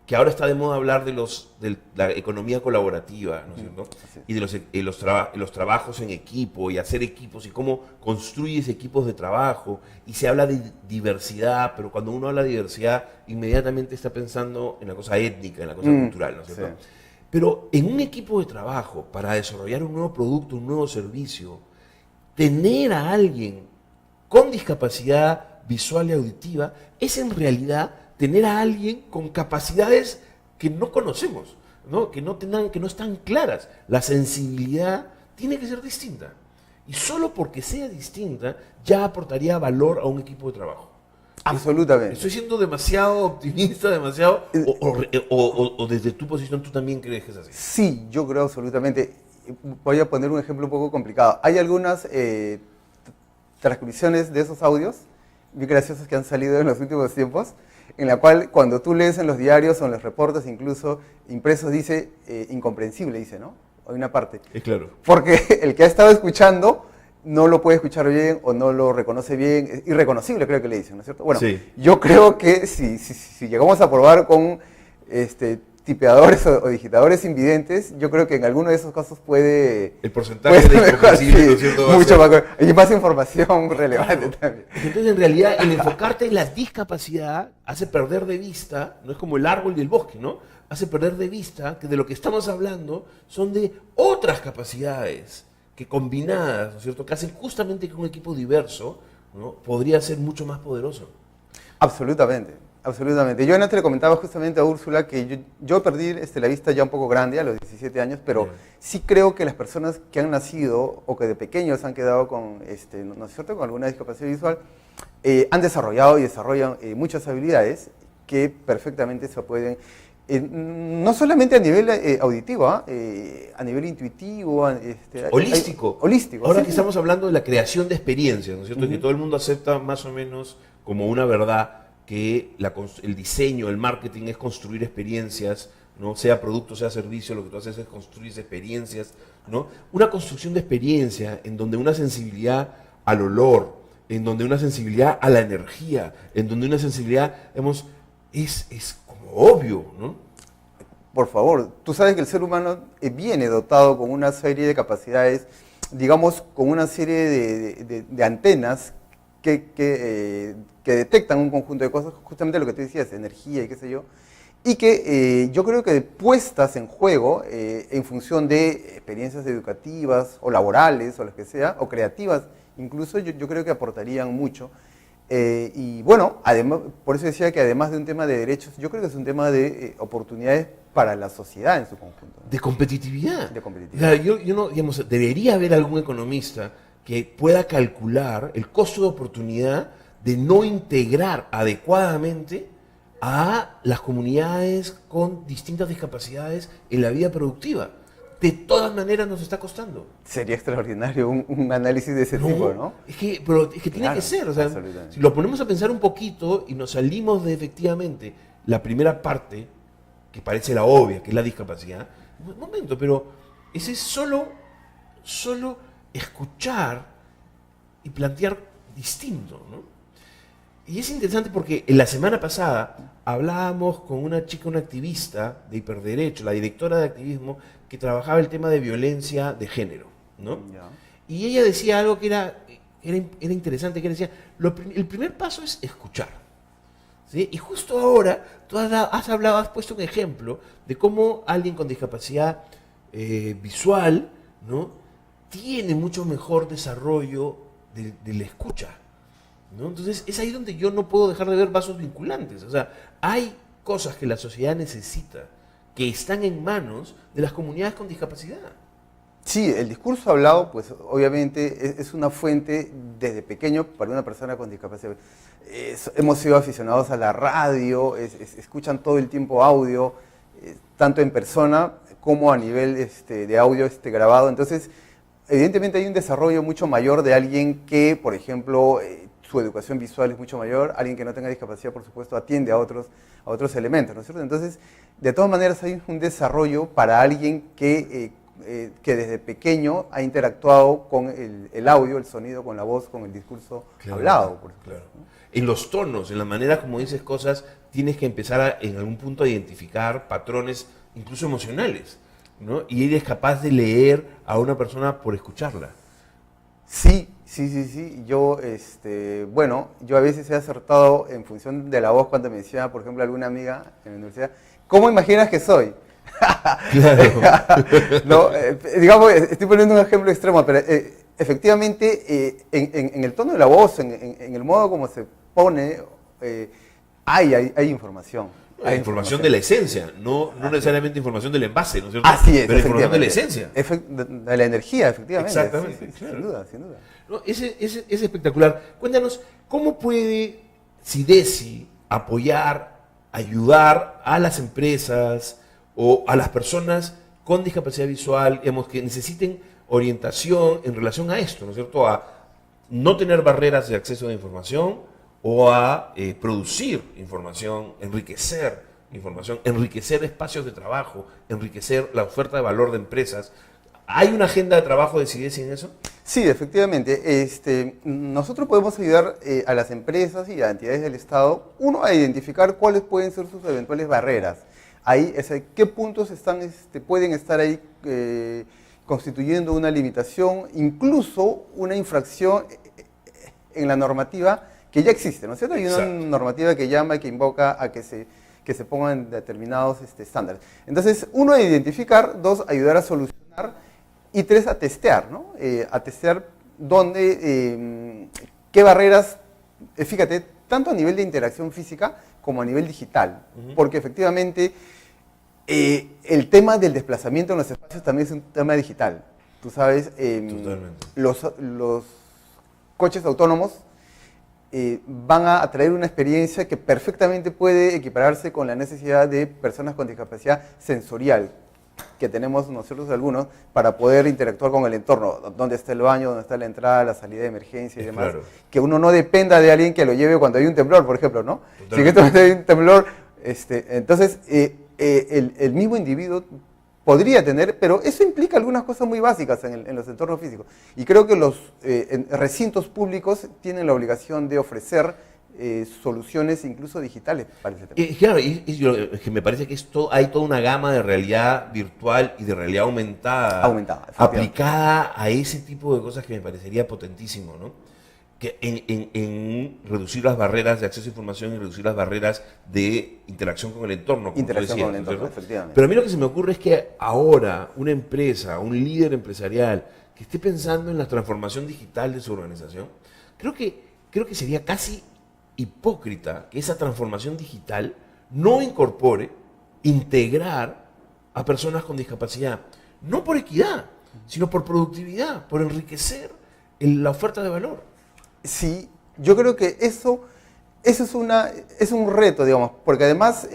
que ahora está de moda hablar de la economía colaborativa, ¿no es cierto? Y de los trabajos en equipo y hacer equipos y cómo construyes equipos de trabajo y se habla de diversidad, pero cuando uno habla de diversidad inmediatamente está pensando en la cosa étnica, en la cosa cultural, ¿no es cierto? Sí. Pero en un equipo de trabajo para desarrollar un nuevo producto, un nuevo servicio, tener a alguien con discapacidad visual y auditiva es en realidad tener a alguien con capacidades que no conocemos, ¿no? Que no están claras. La sensibilidad tiene que ser distinta. Y solo porque sea distinta ya aportaría valor a un equipo de trabajo. Absolutamente. ¿Estoy siendo demasiado optimista, demasiado? ¿O desde tu posición tú también crees que es así? Sí, yo creo absolutamente. Voy a poner un ejemplo un poco complicado. Hay algunas transcripciones de esos audios muy graciosos que han salido en los últimos tiempos, en la cual cuando tú lees en los diarios o en los reportes, incluso impresos, dice incomprensible, dice, ¿no? Hay una parte. Es claro. Porque el que ha estado escuchando no lo puede escuchar bien o no lo reconoce bien, es irreconocible creo que le dicen, ¿no es cierto? Bueno, sí. Yo creo que si llegamos a probar con tipeadores o digitadores invidentes, yo creo que en alguno de esos casos puede... El porcentaje de incomprensible, ¿no es cierto? Mucho más, y más información relevante también. Entonces, en realidad, el enfocarte en la discapacidad hace perder de vista, no es como el árbol y el bosque, ¿no? Hace perder de vista que de lo que estamos hablando son de otras capacidades que combinadas, ¿no es cierto?, que hacen justamente que un equipo diverso, ¿no?, podría ser mucho más poderoso. Absolutamente. Absolutamente. Yo antes le comentaba justamente a Úrsula que yo perdí la vista ya un poco grande, a los 17 años, pero sí creo que las personas que han nacido o que de pequeños han quedado con, ¿no es cierto?, con alguna discapacidad visual, han desarrollado y desarrollan muchas habilidades que perfectamente se pueden, no solamente a nivel auditivo, a nivel intuitivo, holístico. Holístico. Ahora sí, que estamos hablando de la creación de experiencias, ¿no es cierto?, que todo el mundo acepta más o menos como una verdad que el diseño, el marketing es construir experiencias, ¿no? Sea producto, sea servicio, lo que tú haces es construir experiencias, ¿no? Una construcción de experiencia en donde una sensibilidad al olor, en donde una sensibilidad a la energía, en donde una sensibilidad, digamos, es como obvio, ¿no? Por favor, tú sabes que el ser humano viene dotado con una serie de capacidades, digamos, con una serie de antenas que detectan un conjunto de cosas, justamente lo que tú decías, energía y qué sé yo, y que yo creo que puestas en juego en función de experiencias educativas o laborales o las que sea, o creativas, incluso yo creo que aportarían mucho. Y bueno, además, por eso decía que además de un tema de derechos, yo creo que es un tema de oportunidades para la sociedad en su conjunto, ¿no? De competitividad. De competitividad. O sea, yo no, digamos, debería haber algún economista que pueda calcular el costo de oportunidad de no integrar adecuadamente a las comunidades con distintas discapacidades en la vida productiva. De todas maneras nos está costando. Sería extraordinario un análisis de ese tipo, ¿no? Es que tiene Claro, que ser. O sea, si lo ponemos a pensar un poquito y nos salimos de efectivamente la primera parte, que parece la obvia, que es la discapacidad, un momento, pero ese es solo escuchar y plantear distinto, ¿no? Y es interesante porque en la semana pasada hablábamos con una chica, una activista de hiperderecho, la directora de activismo, que trabajaba el tema de violencia de género, ¿no? Ya. Y ella decía algo que era era interesante, que él decía, el primer paso es escuchar. ¿Sí? Y justo ahora tú has puesto un ejemplo de cómo alguien con discapacidad visual, ¿no?, tiene mucho mejor desarrollo de la escucha, ¿no? Entonces es ahí donde yo no puedo dejar de ver vasos vinculantes. O sea, hay cosas que la sociedad necesita que están en manos de las comunidades con discapacidad. Sí, el discurso hablado, pues obviamente es una fuente desde pequeño para una persona con discapacidad. Hemos sido aficionados a la radio, escuchan todo el tiempo audio, tanto en persona como a nivel de audio grabado. Entonces, evidentemente hay un desarrollo mucho mayor de alguien que, por ejemplo, su educación visual es mucho mayor, alguien que no tenga discapacidad, por supuesto, atiende a otros elementos, ¿no es cierto? Entonces, de todas maneras hay un desarrollo para alguien que desde pequeño ha interactuado con el audio, el sonido, con la voz, con el discurso hablado. Por supuesto, claro. ¿no? En los tonos, en la manera como dices cosas, tienes que empezar en algún punto a identificar patrones, incluso emocionales, ¿no? Y eres capaz de leer a una persona por escucharla. Sí. Yo, yo a veces he acertado en función de la voz cuando me decía, por ejemplo, alguna amiga en la universidad, ¿cómo imaginas que soy? Claro. No, digamos, estoy poniendo un ejemplo extremo, pero efectivamente en el tono de la voz, en el modo como se pone, hay información. Hay información de la esencia, no necesariamente información del envase, ¿no es cierto? Así es, pero información de la esencia. De la energía, efectivamente. Exactamente, Sí, claro. Sin duda. No, es espectacular. Cuéntanos, ¿cómo puede SIDESI apoyar, ayudar a las empresas o a las personas con discapacidad visual, digamos, que necesiten orientación en relación a esto, ¿no es cierto? A no tener barreras de acceso a la información o a producir información, enriquecer información, enriquecer espacios de trabajo, enriquecer la oferta de valor de empresas. ¿Hay una agenda de trabajo de SIDESI en eso? Sí, efectivamente. Nosotros podemos ayudar a las empresas y a entidades del Estado, uno, a identificar cuáles pueden ser sus eventuales barreras. Ahí, qué puntos pueden estar ahí constituyendo una limitación, incluso una infracción en la normativa que ya existe, ¿no es cierto? Hay una normativa que llama y que invoca a que se pongan determinados estándares. Entonces, uno, a identificar; dos, ayudar a solucionar; y tres, a testear, ¿no? A testear qué barreras, fíjate, tanto a nivel de interacción física como a nivel digital, porque efectivamente el tema del desplazamiento en los espacios también es un tema digital. Tú sabes, los coches autónomos van a traer una experiencia que perfectamente puede equipararse con la necesidad de personas con discapacidad sensorial que tenemos nosotros algunos para poder interactuar con el entorno, dónde está el baño, dónde está la entrada, la salida de emergencia y demás. Claro. Que uno no dependa de alguien que lo lleve cuando hay un temblor, por ejemplo, ¿no? Totalmente. Si en hay un temblor, entonces el mismo individuo podría tener, pero eso implica algunas cosas muy básicas en los entornos físicos. Y creo que los recintos públicos tienen la obligación de ofrecer soluciones incluso digitales para ese tema. Claro, es que me parece que hay toda una gama de realidad virtual y de realidad aumentada aplicada a ese tipo de cosas que me parecería potentísimo, ¿no? Que en reducir las barreras de acceso a información y reducir las barreras de interacción con el entorno. Interacción con el entorno, efectivamente. Pero a mí lo que se me ocurre es que ahora una empresa, un líder empresarial que esté pensando en la transformación digital de su organización, creo que sería casi hipócrita que esa transformación digital no incorpore integrar a personas con discapacidad, no por equidad, sino por productividad, por enriquecer la oferta de valor. Sí, yo creo que eso es un reto, digamos, porque además lo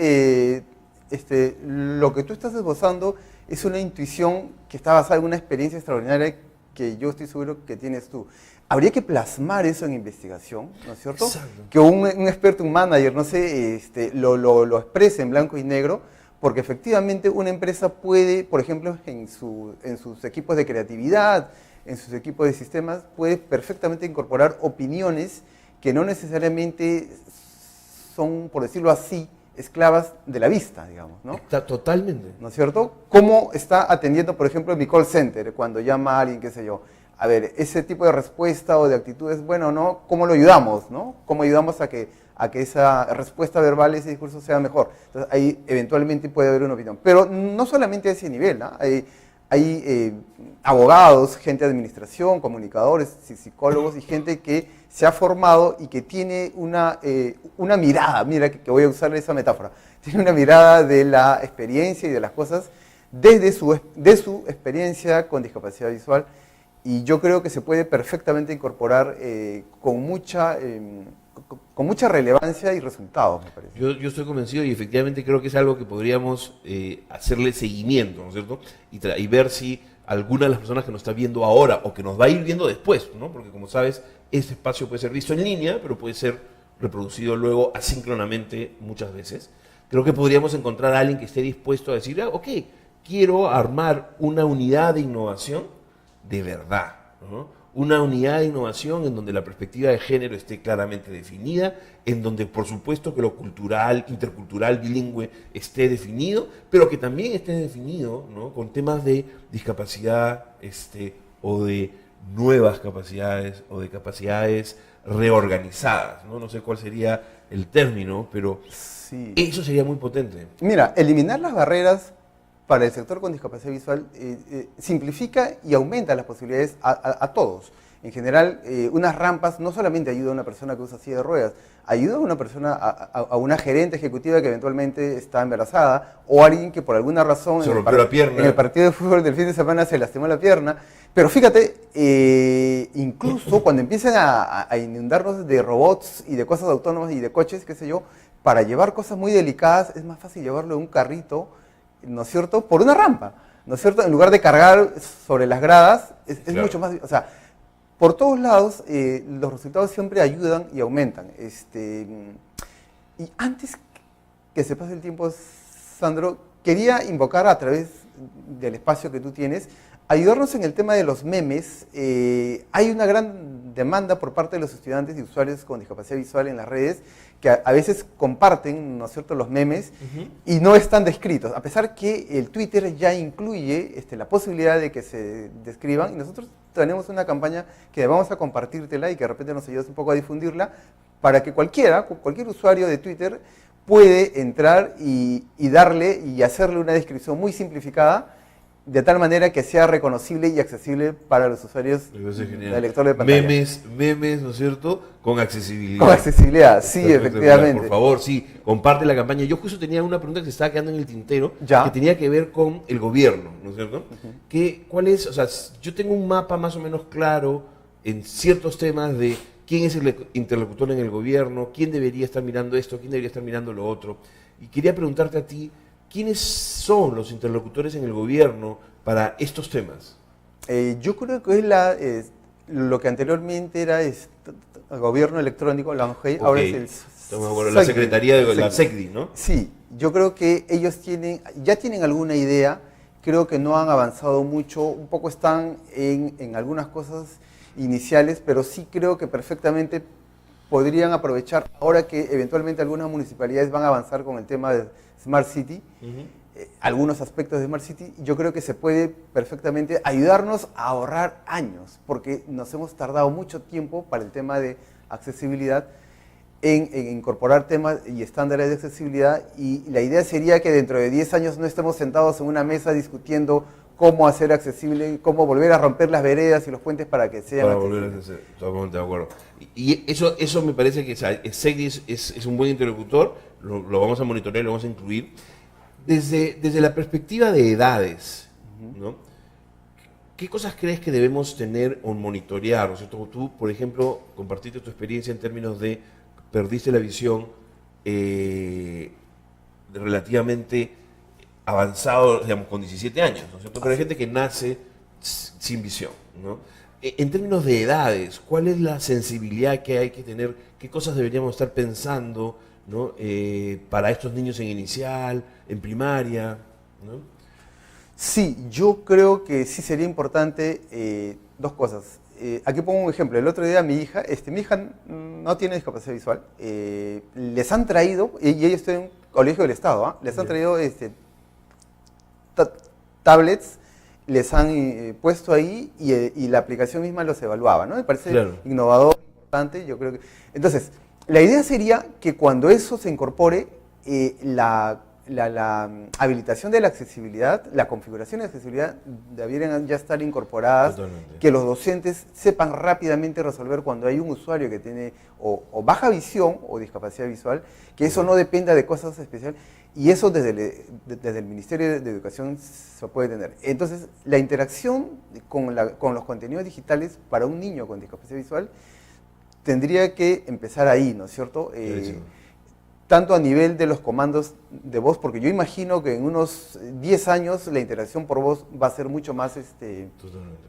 que tú estás esbozando es una intuición que está basada en una experiencia extraordinaria que yo estoy seguro que tienes tú. Habría que plasmar eso en investigación, ¿no es cierto? Exacto. Que un experto, un manager, no sé, lo exprese en blanco y negro, porque efectivamente una empresa puede, por ejemplo, en sus equipos de creatividad, en sus equipos de sistemas, puede perfectamente incorporar opiniones que no necesariamente son, por decirlo así, esclavas de la vista, digamos, ¿no? Está totalmente. ¿No es cierto? ¿Cómo está atendiendo, por ejemplo, mi call center cuando llama a alguien, qué sé yo? a ver, ese tipo de respuesta o de actitud es bueno o no, ¿cómo lo ayudamos, no? ¿Cómo ayudamos a que esa respuesta verbal, ese discurso sea mejor? Entonces ahí eventualmente puede haber una opinión. Pero no solamente a ese nivel, ¿no? Hay abogados, gente de administración, comunicadores, psicólogos y gente que se ha formado y que tiene una mirada, mira que voy a usar esa metáfora, tiene una mirada de la experiencia y de las cosas de su experiencia con discapacidad visual, y yo creo que se puede perfectamente incorporar con mucha relevancia y resultados, me parece. Yo estoy convencido y efectivamente creo que es algo que podríamos hacerle seguimiento, ¿no es cierto? Y ver si alguna de las personas que nos está viendo ahora o que nos va a ir viendo después, ¿no? Porque como sabes, este espacio puede ser visto en línea, pero puede ser reproducido luego asíncronamente muchas veces. Creo que podríamos encontrar a alguien que esté dispuesto a decir, ok, quiero armar una unidad de innovación de verdad, ¿no? Una unidad de innovación en donde la perspectiva de género esté claramente definida, en donde por supuesto que lo cultural, intercultural, bilingüe esté definido, pero que también esté definido, ¿no? Con temas de discapacidad o de nuevas capacidades o de capacidades reorganizadas, ¿no? No sé cuál sería el término, pero sí, eso sería muy potente. Mira, eliminar las barreras para el sector con discapacidad visual simplifica y aumenta las posibilidades a todos. En general, unas rampas no solamente ayudan a una persona que usa silla de ruedas, ayuda a una persona, a una gerente ejecutiva que eventualmente está embarazada, o a alguien que por alguna razón se rompió la pierna. En el partido de fútbol del fin de semana se lastimó la pierna. Pero fíjate, incluso cuando empiezan a inundarnos de robots y de cosas autónomas y de coches, qué sé yo, para llevar cosas muy delicadas es más fácil llevarlo en un carrito, ¿no es cierto?, por una rampa, ¿no es cierto?, en lugar de cargar sobre las gradas, es claro, mucho más, o sea, por todos lados los resultados siempre ayudan y aumentan. Y antes que se pase el tiempo, Sandro, quería invocar a través del espacio que tú tienes, ayudarnos en el tema de los memes. Hay una gran demanda por parte de los estudiantes y usuarios con discapacidad visual en las redes que a veces comparten, ¿no es cierto?, los memes y no están descritos, a pesar que el Twitter ya incluye la posibilidad de que se describan, y nosotros tenemos una campaña que vamos a compartírtela y que de repente nos ayudas un poco a difundirla para que cualquier usuario de Twitter puede entrar y darle y hacerle una descripción muy simplificada, de tal manera que sea reconocible y accesible para los usuarios del lector de pantalla. Memes, ¿no es cierto?, con accesibilidad. Con accesibilidad, sí, efectivamente. Por favor, sí, comparte la campaña. Yo justo tenía una pregunta que se estaba quedando en el tintero, que tenía que ver con el gobierno, ¿no es cierto? ¿Cuál es? O sea, yo tengo un mapa más o menos claro en ciertos temas de quién es el interlocutor en el gobierno, quién debería estar mirando esto, quién debería estar mirando lo otro. Y quería preguntarte a ti, ¿quiénes son los interlocutores en el gobierno para estos temas? Yo creo que es lo que anteriormente era el gobierno electrónico, la ONG, ahora es la Secretaría de la SECDI, ¿no? Sí, yo creo que ellos ya tienen alguna idea, creo que no han avanzado mucho, un poco están en algunas cosas iniciales, pero sí creo que perfectamente podrían aprovechar, ahora que eventualmente algunas municipalidades van a avanzar con el tema de Smart City, algunos aspectos de Smart City, yo creo que se puede perfectamente ayudarnos a ahorrar años, porque nos hemos tardado mucho tiempo para el tema de accesibilidad, en incorporar temas y estándares de accesibilidad, y la idea sería que dentro de 10 años no estemos sentados en una mesa discutiendo cómo hacer accesible, cómo volver a romper las veredas y los puentes para que sean accesibles. Volver a hacer, totalmente de acuerdo. Y eso me parece que SECDI es un buen interlocutor, lo vamos a monitorear, lo vamos a incluir. Desde la perspectiva de edades, ¿no? ¿Qué cosas crees que debemos tener o monitorear? ¿No es cierto? Tú, por ejemplo, compartiste tu experiencia en términos de perdiste la visión relativamente avanzado, digamos, con 17 años, ¿no es cierto? Pero hay gente que nace sin visión, ¿no? En términos de edades, ¿cuál es la sensibilidad que hay que tener? ¿Qué cosas deberíamos estar pensando, ¿no? Para estos niños en inicial, en primaria, ¿no? Sí, yo creo que sí sería importante dos cosas. Aquí pongo un ejemplo. El otro día mi hija no tiene discapacidad visual. Les han traído, y ella está en un colegio del Estado, les han traído tablets les han puesto ahí y la aplicación misma los evaluaba, ¿no? Me parece Claro. innovador, importante, yo creo que... Entonces, la idea sería que cuando eso se incorpore, la habilitación de la accesibilidad, la configuración de accesibilidad debieran ya estar incorporadas, Totalmente. que los docentes sepan rápidamente resolver cuando hay un usuario que tiene o baja visión o discapacidad visual, que eso no dependa de cosas especiales, y eso desde el Ministerio de Educación se puede tener. Entonces, la interacción con los contenidos digitales para un niño con discapacidad visual tendría que empezar ahí, ¿no es cierto? Tanto a nivel de los comandos de voz, porque yo imagino que en unos 10 años la interacción por voz va a ser mucho más,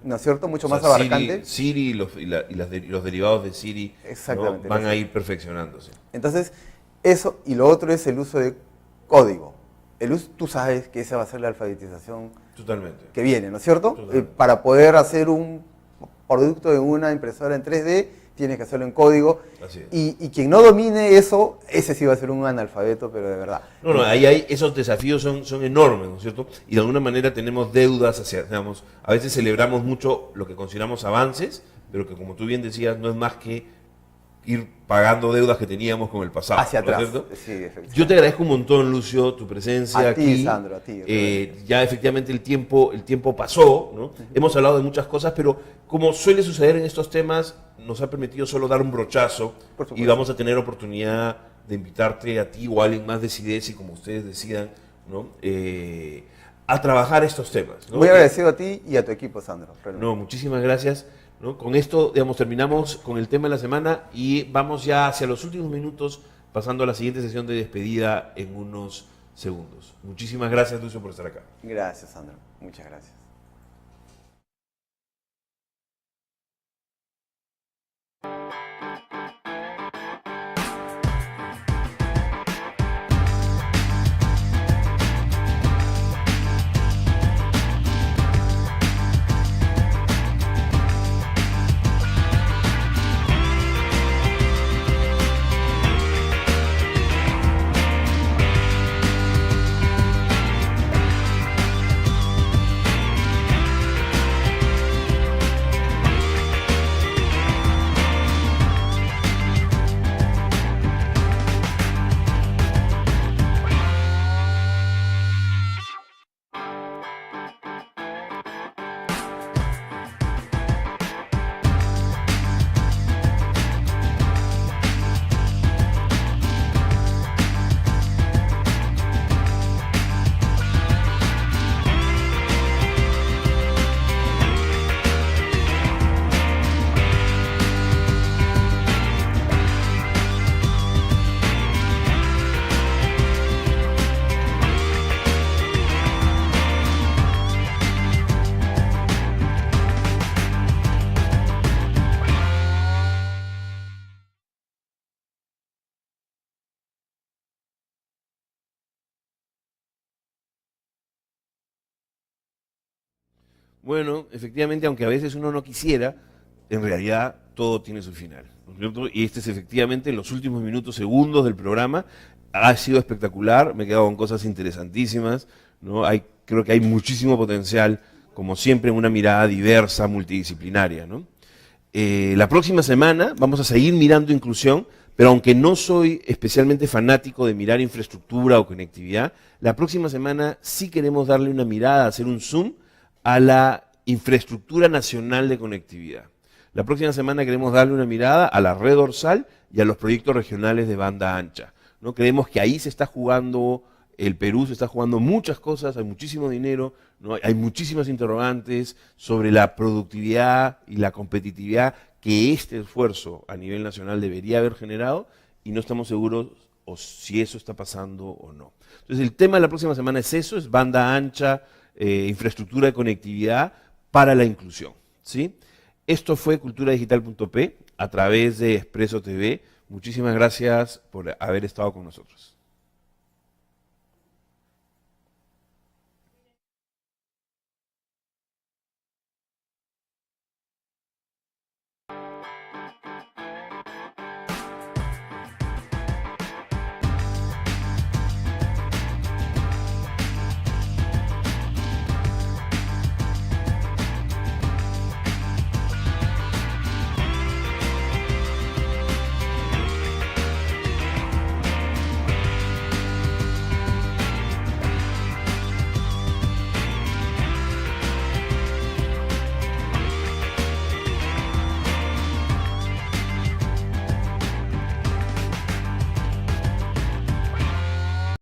¿no es cierto? Mucho más abarcante. Siri y los derivados de Siri, ¿no?, Exactamente, van a ir perfeccionándose. Entonces, eso, y lo otro es el uso de código. Tú sabes que esa va a ser la alfabetización Totalmente. que viene, ¿no es cierto? Totalmente. Para poder hacer un producto en una impresora en 3D, tienes que hacerlo en código. Así es. Y quien no domine eso, ese sí va a ser un analfabeto, pero de verdad. No, ahí esos desafíos son enormes, ¿no es cierto? Y de alguna manera tenemos deudas hacia, digamos, a veces celebramos mucho lo que consideramos avances, pero que como tú bien decías, no es más que ir pagando deudas que teníamos con el pasado. Hacia ¿no es atrás. cierto? Sí, efectivamente. Yo te agradezco un montón, Lucio, tu presencia A aquí. ti, Sandro, a ti. Ya efectivamente el tiempo pasó, ¿no? Hemos hablado de muchas cosas, pero como suele suceder en estos temas, nos ha permitido solo dar un brochazo Por supuesto. y vamos a tener oportunidad de invitarte a ti o a alguien más de CIDESI, como ustedes decidan, ¿no? A trabajar estos temas, ¿no? Muy agradecido a ti y a tu equipo, Sandro. No, muchísimas gracias, ¿no? Con esto, digamos, terminamos con el tema de la semana y vamos ya hacia los últimos minutos, pasando a la siguiente sesión de despedida en unos segundos. Muchísimas gracias, Lucio, por estar acá. Gracias, Sandro. Muchas gracias. Bueno, efectivamente, aunque a veces uno no quisiera, en realidad todo tiene su final, ¿no es cierto? Y este es efectivamente en los últimos minutos, segundos del programa. Ha sido espectacular, me he quedado con cosas interesantísimas, ¿no? Creo que hay muchísimo potencial, como siempre, en una mirada diversa, multidisciplinaria, ¿no? La próxima semana vamos a seguir mirando inclusión, pero aunque no soy especialmente fanático de mirar infraestructura o conectividad, la próxima semana sí queremos darle una mirada, hacer un zoom a la infraestructura nacional de conectividad. La próxima semana queremos darle una mirada a la red dorsal y a los proyectos regionales de banda ancha, ¿no? Creemos que ahí se está jugando, el Perú se está jugando muchas cosas, hay muchísimo dinero, ¿no? Hay muchísimas interrogantes sobre la productividad y la competitividad que este esfuerzo a nivel nacional debería haber generado y no estamos seguros o si eso está pasando o no. Entonces el tema de la próxima semana es eso, es banda ancha, infraestructura de conectividad para la inclusión, ¿sí? Esto fue culturadigital.p a través de Expreso TV. Muchísimas gracias por haber estado con nosotros.